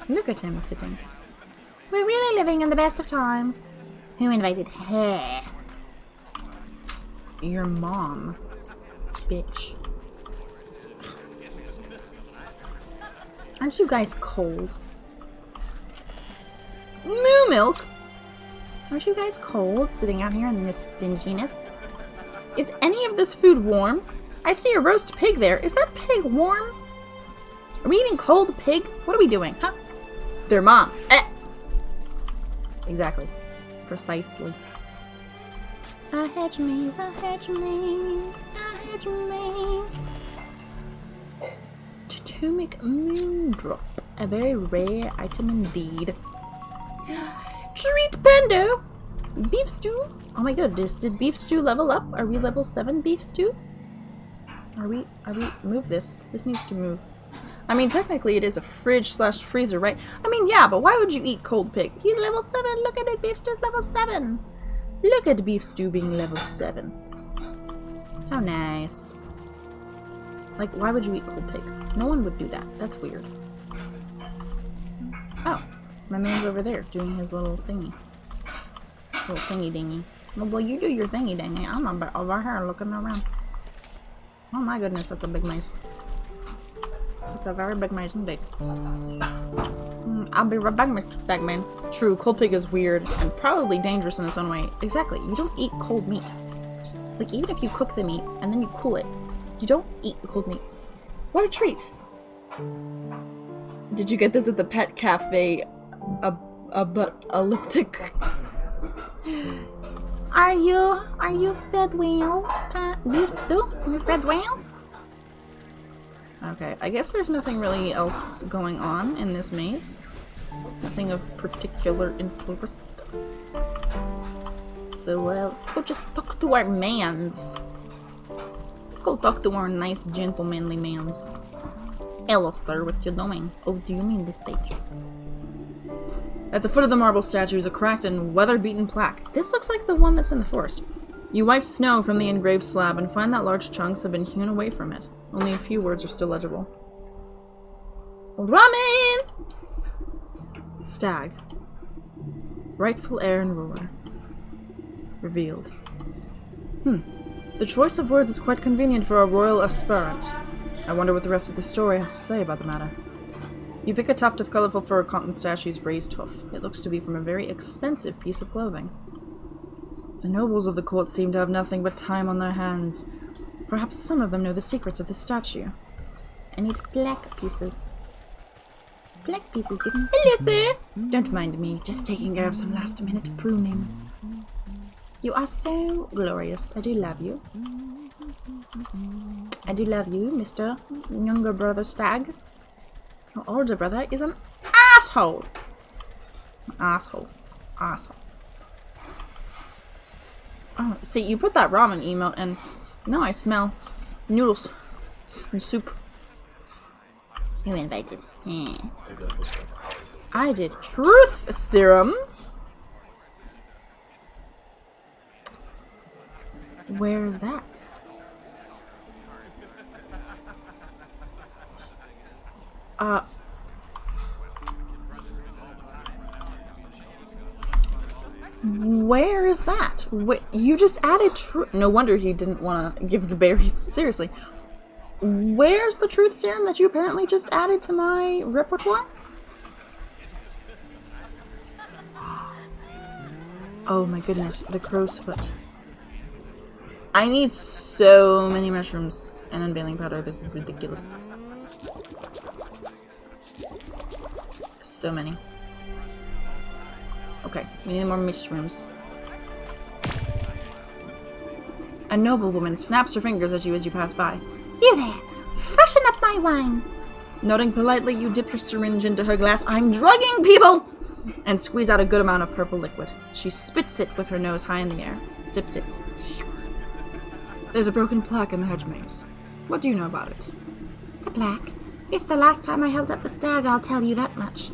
Look at him sitting. We're really living in the best of times. Who invited her? Your mom. Bitch. Aren't you guys cold? Moo milk? Aren't you guys cold sitting out here in this stinginess? Is any of this food warm? I see a roast pig there. Is that pig warm? Are we eating cold pig? What are we doing? Huh? Their mom. Exactly. Precisely. A hedge maze, a hedge maze, a hedge maze. Totemic Moondrop. A very rare item indeed. Treat Pando! Beef stew? Oh my goodness, did beef stew level up? Are we level 7 beef stew? Are we, move this. This needs to move. I mean, technically it is a fridge/freezer, right? I mean, yeah, but why would you eat cold pig? He's level 7, look at it, beef stew's level 7. Look at beef stew being level 7. How nice. Like, why would you eat cold pig? No one would do that. That's weird. Oh, my man's over there doing his little thingy. Little thingy dingy. Well, you do your thingy dingy. I'm over here looking around. Oh my goodness, that's a big mice. It's a very big mice indeed. I'll be right back, Mr. Stagman. True, cold pig is weird and probably dangerous in its own way. Exactly, you don't eat cold meat. Like, even if you cook the meat and then you cool it, you don't eat the cold meat. What a treat! Did you get this at the pet cafe? Elliptic. Are you fed well? Beef stew? You fed well? Okay, I guess there's nothing really else going on in this maze. Nothing of particular interest. So, let's go just talk to our mans. Let's go talk to our nice, gentlemanly mans. Hello, sir, what you doing? Oh, do you mean this stage? At the foot of the marble statue is a cracked and weather-beaten plaque. This looks like the one that's in the forest. You wipe snow from the engraved slab and find that large chunks have been hewn away from it. Only a few words are still legible. Ramen! Stag. Rightful heir and ruler. Revealed. The choice of words is quite convenient for a royal aspirant. I wonder what the rest of the story has to say about the matter. You pick a tuft of colorful fur caught in the statue's raised hoof. It looks to be from a very expensive piece of clothing. The nobles of the court seem to have nothing but time on their hands. Perhaps some of them know the secrets of the statue. I need black pieces. Black pieces, you can... Hello there! Don't mind me, just taking care of some last-minute pruning. You are so glorious. I do love you. I do love you, Mr. Younger Brother Stag. Your older brother is an asshole. Asshole. Asshole. Oh, see, you put that ramen emote and now I smell noodles and soup. Who invited? I did. Truth serum. Where's that? Where is that? Wait, you just added truth. No wonder he didn't want to give the berries. Seriously. Where's the truth serum that you apparently just added to my repertoire? Oh my goodness, the crow's foot. I need so many mushrooms and unveiling powder. This is ridiculous. So many. Okay, we need more mushrooms. A noblewoman snaps her fingers at you as you pass by. You there! Freshen up my wine! Nodding politely, you dip your syringe into her glass. I'm drugging people! And squeeze out a good amount of purple liquid. She spits it with her nose high in the air. Sips it. There's a broken plaque in the hedge maze. What do you know about it? The plaque? It's the last time I held up the stag, I'll tell you that much.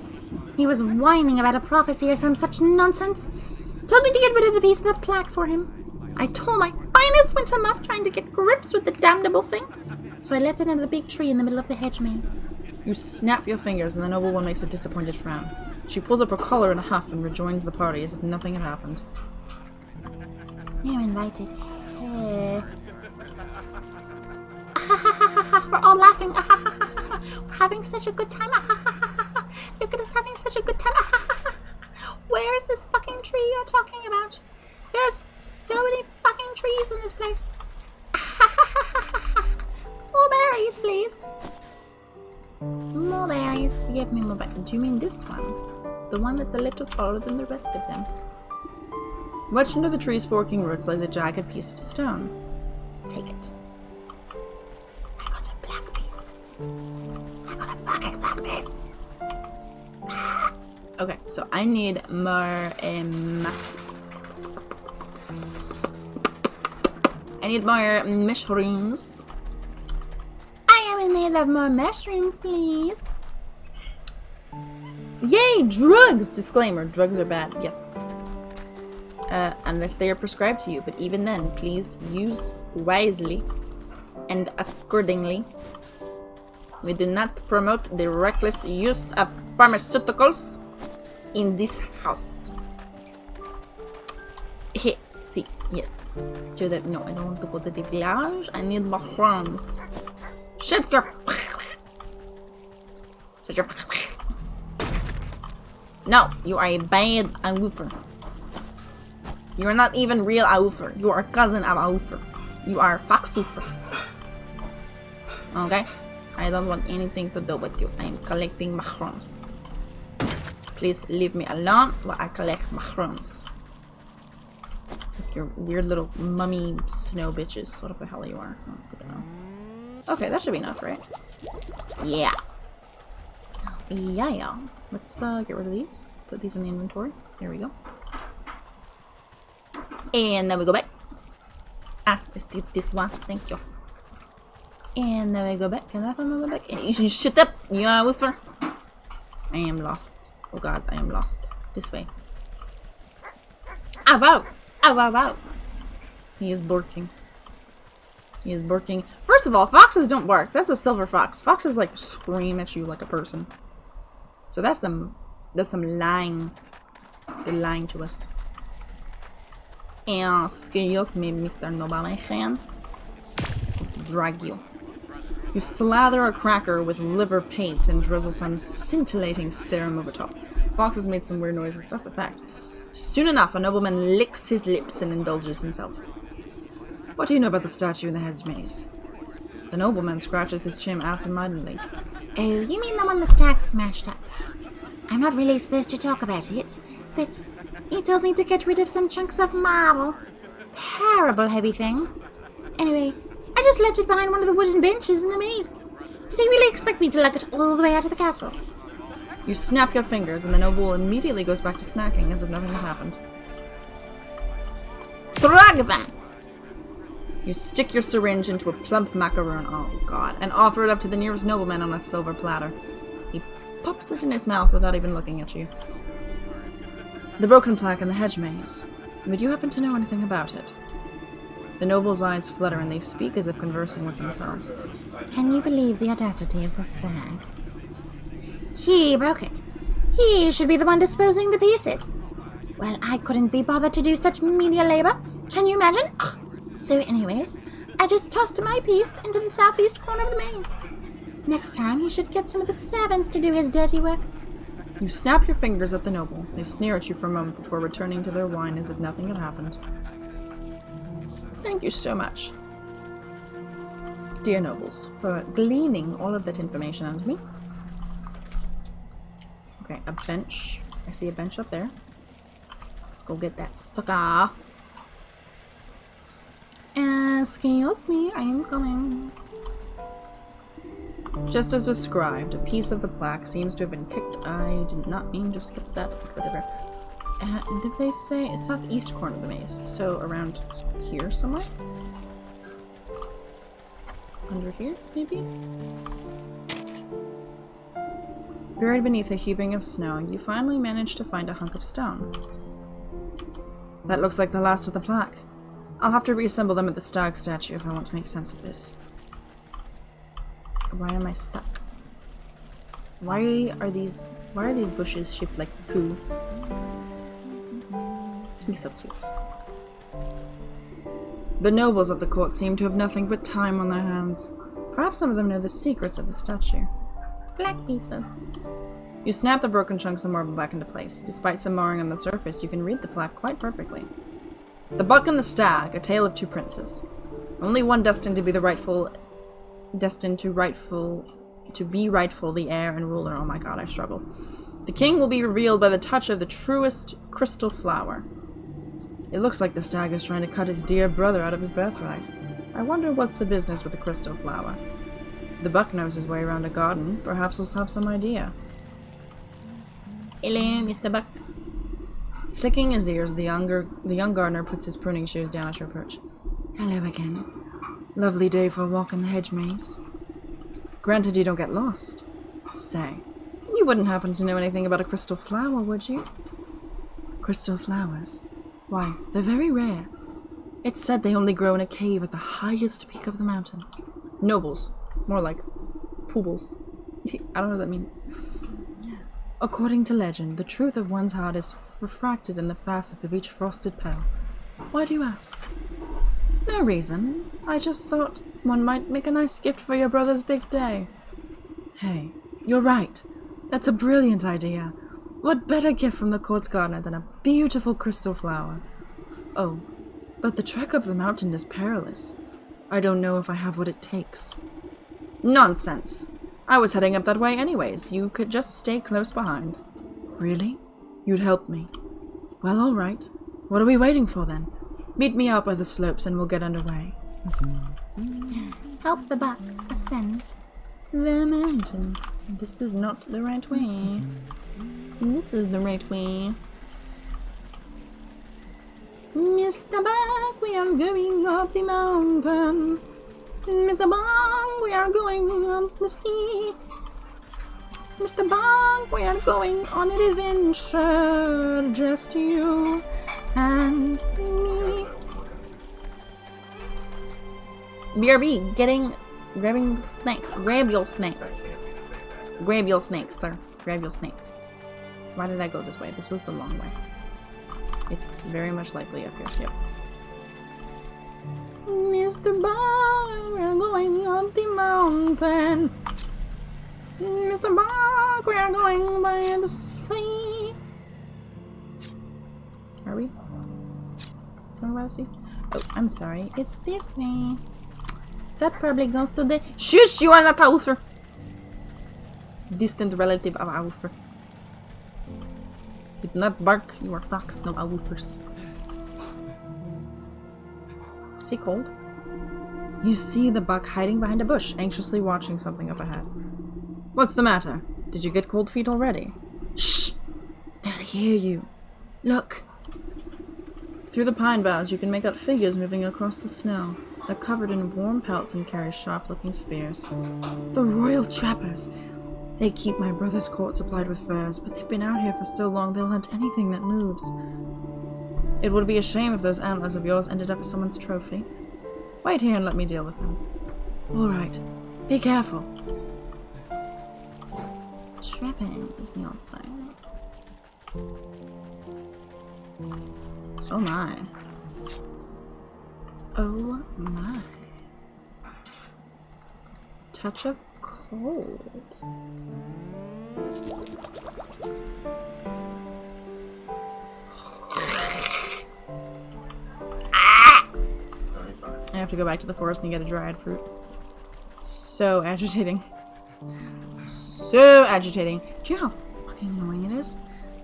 He was whining about a prophecy or some such nonsense. Told me to get rid of the piece of that plaque for him. I tore my finest winter muff trying to get grips with the damnable thing. So I left it under the big tree in the middle of the hedge maze. You snap your fingers and the noblewoman makes a disappointed frown. She pulls up her collar in a huff and rejoins the party as if nothing had happened. You're invited. We're all laughing. We're having such a good time. Look at us having such a good time. Where is this fucking tree you're talking about? There's so many fucking trees in this place. More berries, please. More berries. Give me more berries. Do you mean this one? The one that's a little taller than the rest of them? Wedged into the tree's forking roots lies a jagged piece of stone. Take it. I got a black piece. I got a fucking black piece. Okay, so I need more, I need more mushrooms. I am in need of more mushrooms, please. Yay, drugs! Disclaimer, drugs are bad, yes. Unless they are prescribed to you, but even then, please use wisely and accordingly. We do not promote the reckless use of pharmaceuticals in this house. See, yes. No, I don't want to go to the village. I need mushrooms. Shut your... No, you are a bad awoofer. You are not even real awoofer. You are a cousin of awoofer. You are foxoofer. Okay? I don't want anything to do with you. I am collecting mushrooms. Please leave me alone while I collect mushrooms. With your weird little mummy snow bitches. What the hell you are? I don't know. Okay, that should be enough, right? Yeah. Yeah. Let's get rid of these. Let's put these in the inventory. There we go. And then we go back. Let's do this one. Thank you. And then we go back. Can I find my way back? You should shut up, you woofer. I am lost. Oh god, I am lost. This way. Ow, ow! Ow, ow, ow! He is barking. He is barking. First of all, foxes don't bark. That's a silver fox. Foxes like scream at you like a person. So that's some lying. They're lying to us. Excuse me, Mr. Nobleman. Drag you. You slather a cracker with liver paint and drizzle some scintillating serum over top. Fox has made some weird noises, that's a fact. Soon enough, a nobleman licks his lips and indulges himself. What do you know about the statue in the hedge maze? The nobleman scratches his chin absent-mindedly. Oh, you mean the one the stag smashed up? I'm not really supposed to talk about it, but he told me to get rid of some chunks of marble. Terrible heavy thing. Anyway, I just left it behind one of the wooden benches in the maze. Did he really expect me to lug it all the way out of the castle? You snap your fingers and the noble immediately goes back to snacking as if nothing had happened. Drag them! You stick your syringe into a plump macaroon, oh god, and offer it up to the nearest nobleman on a silver platter. He pops it in his mouth without even looking at you. The broken plaque in the hedge maze. Would you happen to know anything about it? The noble's eyes flutter and they speak as if conversing with themselves. Can you believe the audacity of the stag? He broke it. He should be the one disposing the pieces. Well, I couldn't be bothered to do such menial labor. Can you imagine? So anyways, I just tossed my piece into the southeast corner of the maze. Next time, he should get some of the servants to do his dirty work. You snap your fingers at the noble. They sneer at you for a moment before returning to their wine as if nothing had happened. Thank you so much, dear nobles, for gleaning all of that information out of me. Okay, a bench. I see a bench up there. Let's go get that sucker. Excuse me, I am coming. Just as described, a piece of the plaque seems to have been kicked. I did not mean to skip that, but whatever. Did they say southeast corner of the maze? So around here somewhere? Under here, maybe? Buried beneath a heaping of snow, you finally managed to find a hunk of stone. That looks like the last of the plaque. I'll have to reassemble them at the stag statue if I want to make sense of this. Why am I stuck? Why are these bushes shaped like poo? He's so cute. The nobles of the court seem to have nothing but time on their hands. Perhaps some of them know the secrets of the statue. Black pieces. You snap the broken chunks of marble back into place. Despite some marring on the surface, you can read the plaque quite perfectly. The Buck and the Stag, a tale of two princes. Only one destined to be the rightful the heir and ruler. Oh my god, I struggle. The king will be revealed by the touch of the truest crystal flower. It looks like the stag is trying to cut his dear brother out of his birthright. I wonder what's the business with the crystal flower. The buck knows his way around a garden. Perhaps he'll have some idea. Hello, Mr. Buck. Flicking his ears, the young gardener puts his pruning shoes down at your perch. Hello again. Lovely day for a walk in the hedge maze. Granted you don't get lost. Say, you wouldn't happen to know anything about a crystal flower, would you? Crystal flowers? Why, they're very rare. It's said they only grow in a cave at the highest peak of the mountain. Nobles. More like poobles. I don't know what that means. According to legend, the truth of one's heart is refracted in the facets of each frosted petal. Why do you ask? No reason. I just thought one might make a nice gift for your brother's big day. Hey, you're right. That's a brilliant idea. What better gift from the court's gardener than a beautiful crystal flower? Oh, but the trek up the mountain is perilous. I don't know if I have what it takes. Nonsense. I was heading up that way anyways. You could just stay close behind. Really? You'd help me. Well, all right. What are we waiting for then? Meet me out by the slopes and we'll get underway. Help the buck ascend The mountain. This is not the right way. This is the right way. Mr. Buck, we are going up the mountain. Mr. Buck, we are going up the sea. Mr. Buck, we are going on an adventure. Just you and me. BRB, grabbing snakes. Grab your snakes. Grab your snakes, sir. Grab your snakes. Why did I go this way? This was the long way. It's very much likely up here. Yep. Mr. Buck, we're going up the mountain. Mr. Buck, we're going by the sea. Are we? Going by the sea? Oh, I'm sorry. It's this way. That probably goes to the— Shush! You are not Alfer! Distant relative of Alfer. Did not bark, you are fox, no Alfers. Is he cold? You see the buck hiding behind a bush, anxiously watching something up ahead. What's the matter? Did you get cold feet already? Shh! They'll hear you. Look! Through the pine boughs, you can make out figures moving across the snow. They're covered in warm pelts and carry sharp-looking spears. The royal trappers! They keep my brother's court supplied with furs, but they've been out here for so long they'll hunt anything that moves. It would be a shame if those antlers of yours ended up as someone's trophy. Wait here and let me deal with them. Alright. Be careful. Trapping is the outside. Oh my. Oh my. Touch of cold. I have to go back to the forest and get a dried fruit. So agitating. So agitating. Do you know how fucking fucking annoying it is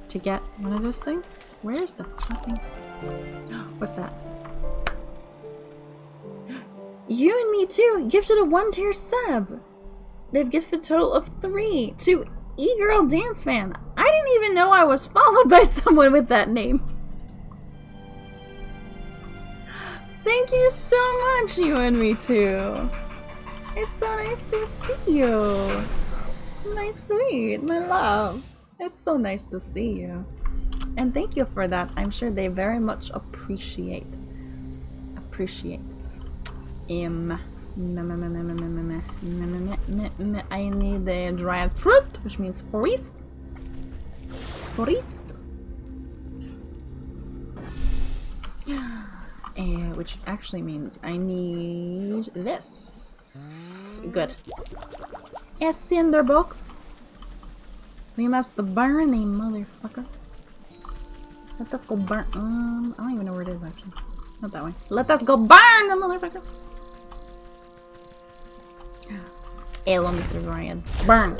to get one of those things? Where's the fucking... What's that? You and me too gifted a 1-tier sub. They've gifted a total of 3 to E-Girl Dance Fan. I didn't even know I was followed by someone with that name. Thank you so much, you and me too. It's so nice to see you. My sweet, my love. It's so nice to see you. And thank you for that. I'm sure they very much appreciate. I need the dried fruit, which means forest. Which actually means I need this. Good. A cinder box. We must burn a motherfucker. Let us go burn. I don't even know where it is actually. Not that way. Let us go burn the motherfucker. Hello, Mr. Ryan. Burn.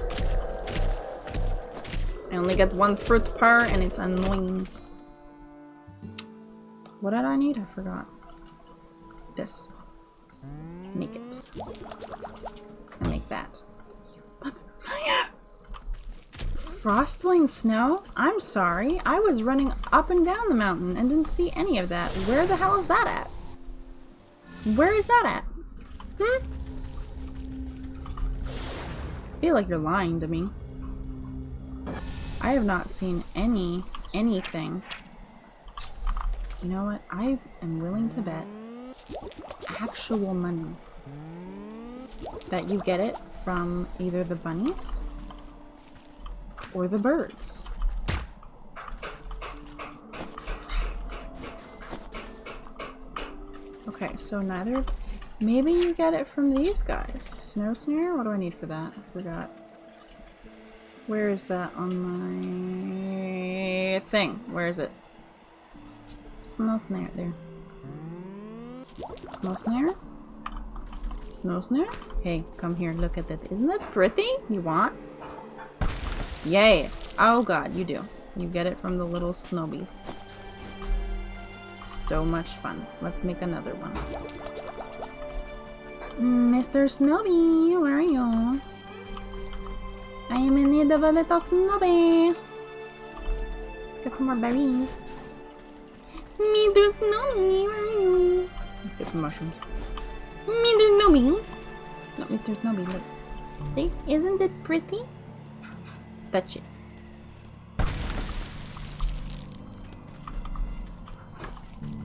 I only get 1 fruit per, and it's annoying. What did I need? I forgot. This. Make it. And make that. Frostling snow? I'm sorry. I was running up and down the mountain and didn't see any of that. Where the hell is that at? Where is that at? I feel like you're lying to me. I have not seen anything. You know what? I am willing to bet actual money that you get it from either the bunnies or the birds. Okay, so neither. Maybe you get it from these guys. Snow snare? What do I need for that? I forgot. Where is that on my thing? Where is it? Snow snare, there. Snow snare? Snow snare? Hey, come here, look at that. Isn't that pretty? You want? Yes! Oh god, you do. You get it from the little snowbies. So much fun. Let's make another one. Mr. Snowbee, where are you? I am in need of a little Snowbee. Get some more berries. Mr. Snowbee, where are you? Let's get some mushrooms. Mr. Snowbee. No, Mr. Snowbee, look. See? Isn't it pretty? Touch it.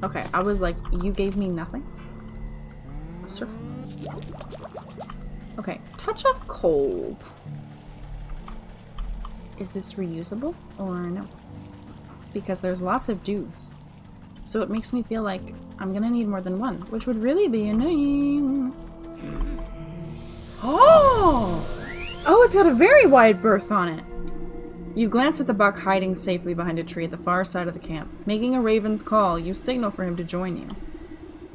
Okay, I was like, you gave me nothing? Sir. Okay, touch of cold. Is this reusable or no? Because there's lots of dudes. So it makes me feel like I'm gonna need more than one, which would really be annoying. Oh! Oh, it's got a very wide berth on it. You glance at the buck hiding safely behind a tree at the far side of the camp. Making a raven's call, you signal for him to join you.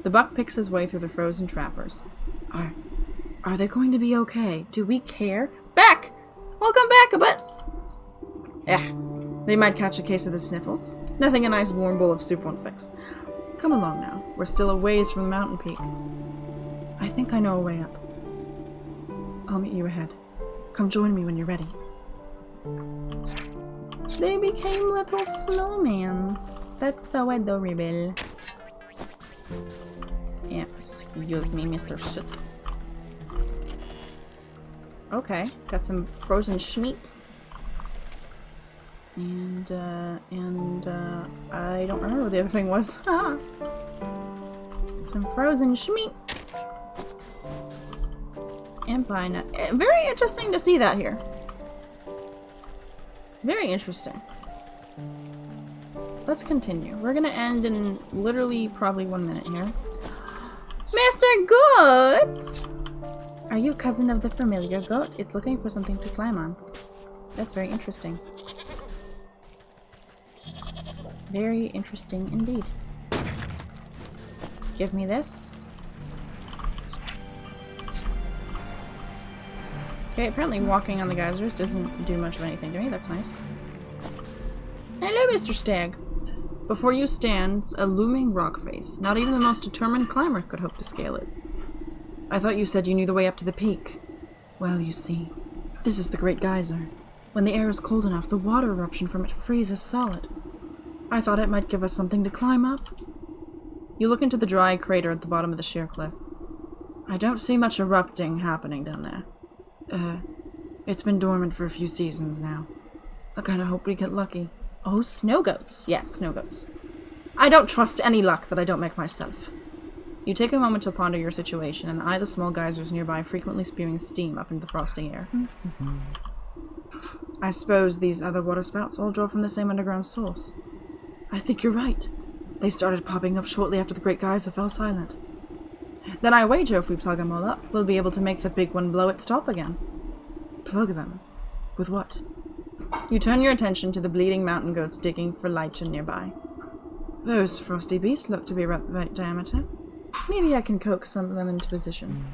The buck picks his way through the frozen trappers. Are they going to be okay? Do we care? Back! Welcome back, but... they might catch a case of the sniffles. Nothing a nice warm bowl of soup won't fix. Come along now. We're still a ways from the mountain peak. I think I know a way up. I'll meet you ahead. Come join me when you're ready. They became little snowmans. That's so adorable. Yeah, excuse me, Mr. Shit. Okay, got some frozen schmeat. And I don't remember what the other thing was. Some frozen schmeat. And pineapple. Very interesting to see that here. Very interesting. Let's continue. We're gonna end in literally probably 1 minute here. Mr. Goat! Are you a cousin of the familiar goat? It's looking for something to climb on. That's very interesting. Very interesting indeed. Give me this. Okay, apparently walking on the geysers doesn't do much of anything to me. That's nice. Hello, Mr. Stag. Before you stands a looming rock face. Not even the most determined climber could hope to scale it. I thought you said you knew the way up to the peak. Well, you see, this is the Great Geyser. When the air is cold enough, the water eruption from it freezes solid. I thought it might give us something to climb up. You look into the dry crater at the bottom of the sheer cliff. I don't see much erupting happening down there. It's been dormant for a few seasons now. I kinda hope we get lucky. Oh, snow goats. Yes, snow goats. I don't trust any luck that I don't make myself. You take a moment to ponder your situation and eye the small geysers nearby frequently spewing steam up into the frosty air. I suppose these other water spouts all draw from the same underground source. I think you're right. They started popping up shortly after the Great Geyser fell silent. Then I wager if we plug them all up, we'll be able to make the big one blow its top again. Plug them? With what? You turn your attention to the bleeding mountain goats digging for lichen nearby. Those frosty beasts look to be about the right diameter. Maybe I can coax some of them into position.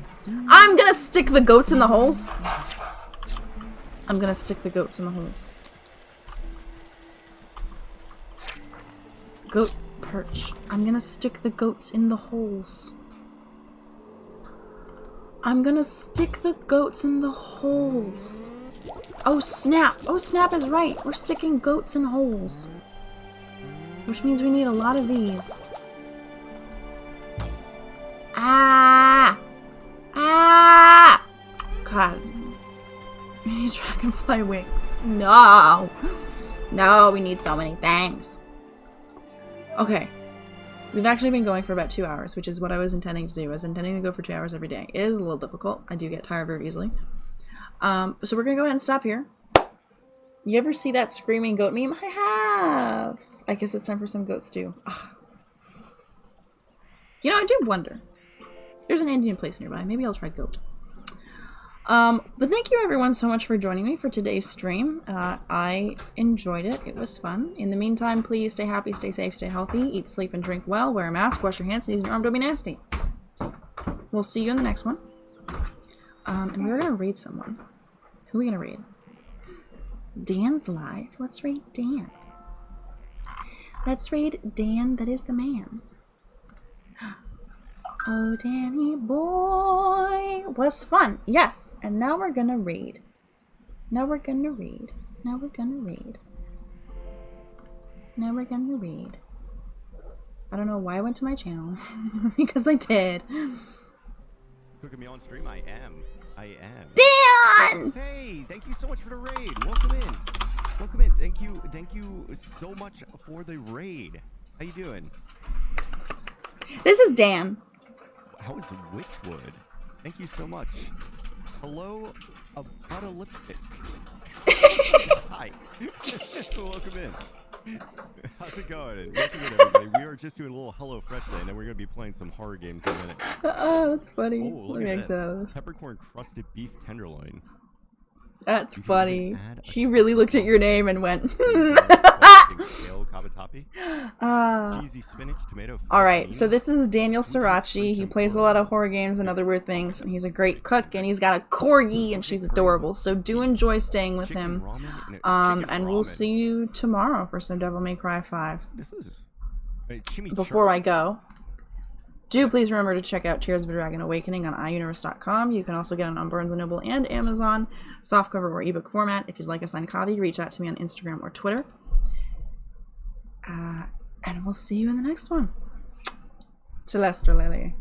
I'm gonna stick the goats in the holes! I'm gonna stick the goats in the holes. Goat perch. I'm gonna stick the goats in the holes. I'm gonna stick the goats in the holes. Oh snap! Oh snap is right! We're sticking goats in holes. Which means we need a lot of these. Ah! Ah! God. We need dragonfly wings. No! No, we need so many things. Okay. We've actually been going for about 2 hours, which is what I was intending to do. I was intending to go for 2 hours every day. It is a little difficult. I do get tired very easily. So we're gonna go ahead and stop here. You ever see that screaming goat meme? I have! I guess it's time for some goat stew. Ugh. You know, I do wonder. There's an Indian place nearby. Maybe I'll try goat. But thank you everyone so much for joining me for today's stream. I enjoyed it. It was fun. In the meantime, please stay happy, stay safe, stay healthy, eat, sleep, and drink well, wear a mask, wash your hands, sneeze in your arm, don't be nasty. We'll see you in the next one. And we're gonna raid someone. Who are we gonna raid? Dan's live. Let's raid Dan. Let's raid Dan, that is the man. Oh, Danny boy. Was fun. Yes. And now we're gonna raid. Now we're gonna raid. Now we're gonna raid. Now we're gonna raid. I don't know why I went to my channel. Because I did. Cooking me on stream? I am. Dan! Hey, thank you so much for the raid. Welcome in. Welcome in. Thank you so much for the raid. How you doing? This is Dan. How is Witchwood? Thank you so much. Hello, apocalyptic. Hi. Welcome in. How's it going? Welcome in, everybody. We are just doing a little Hello Fresh Day, and then we're going to be playing some horror games in a minute. Oh, that's funny. Oh, look at this. Peppercorn crusted beef tenderloin. That's funny. He really looked at your name and went, Cheesy spinach, tomato. Alright, so this is Daniel Srirachi. He plays a lot of horror games and other weird things, and he's a great cook, and he's got a corgi, and she's adorable. So do enjoy staying with him. And we'll see you tomorrow for some Devil May Cry 5. Before I go, do please remember to check out Tears of a Dragon Awakening on iUniverse.com. You can also get it on Barnes & Noble and Amazon, softcover or ebook format. If you'd like a signed copy, reach out to me on Instagram or Twitter. And we'll see you in the next one. Celeste Lily.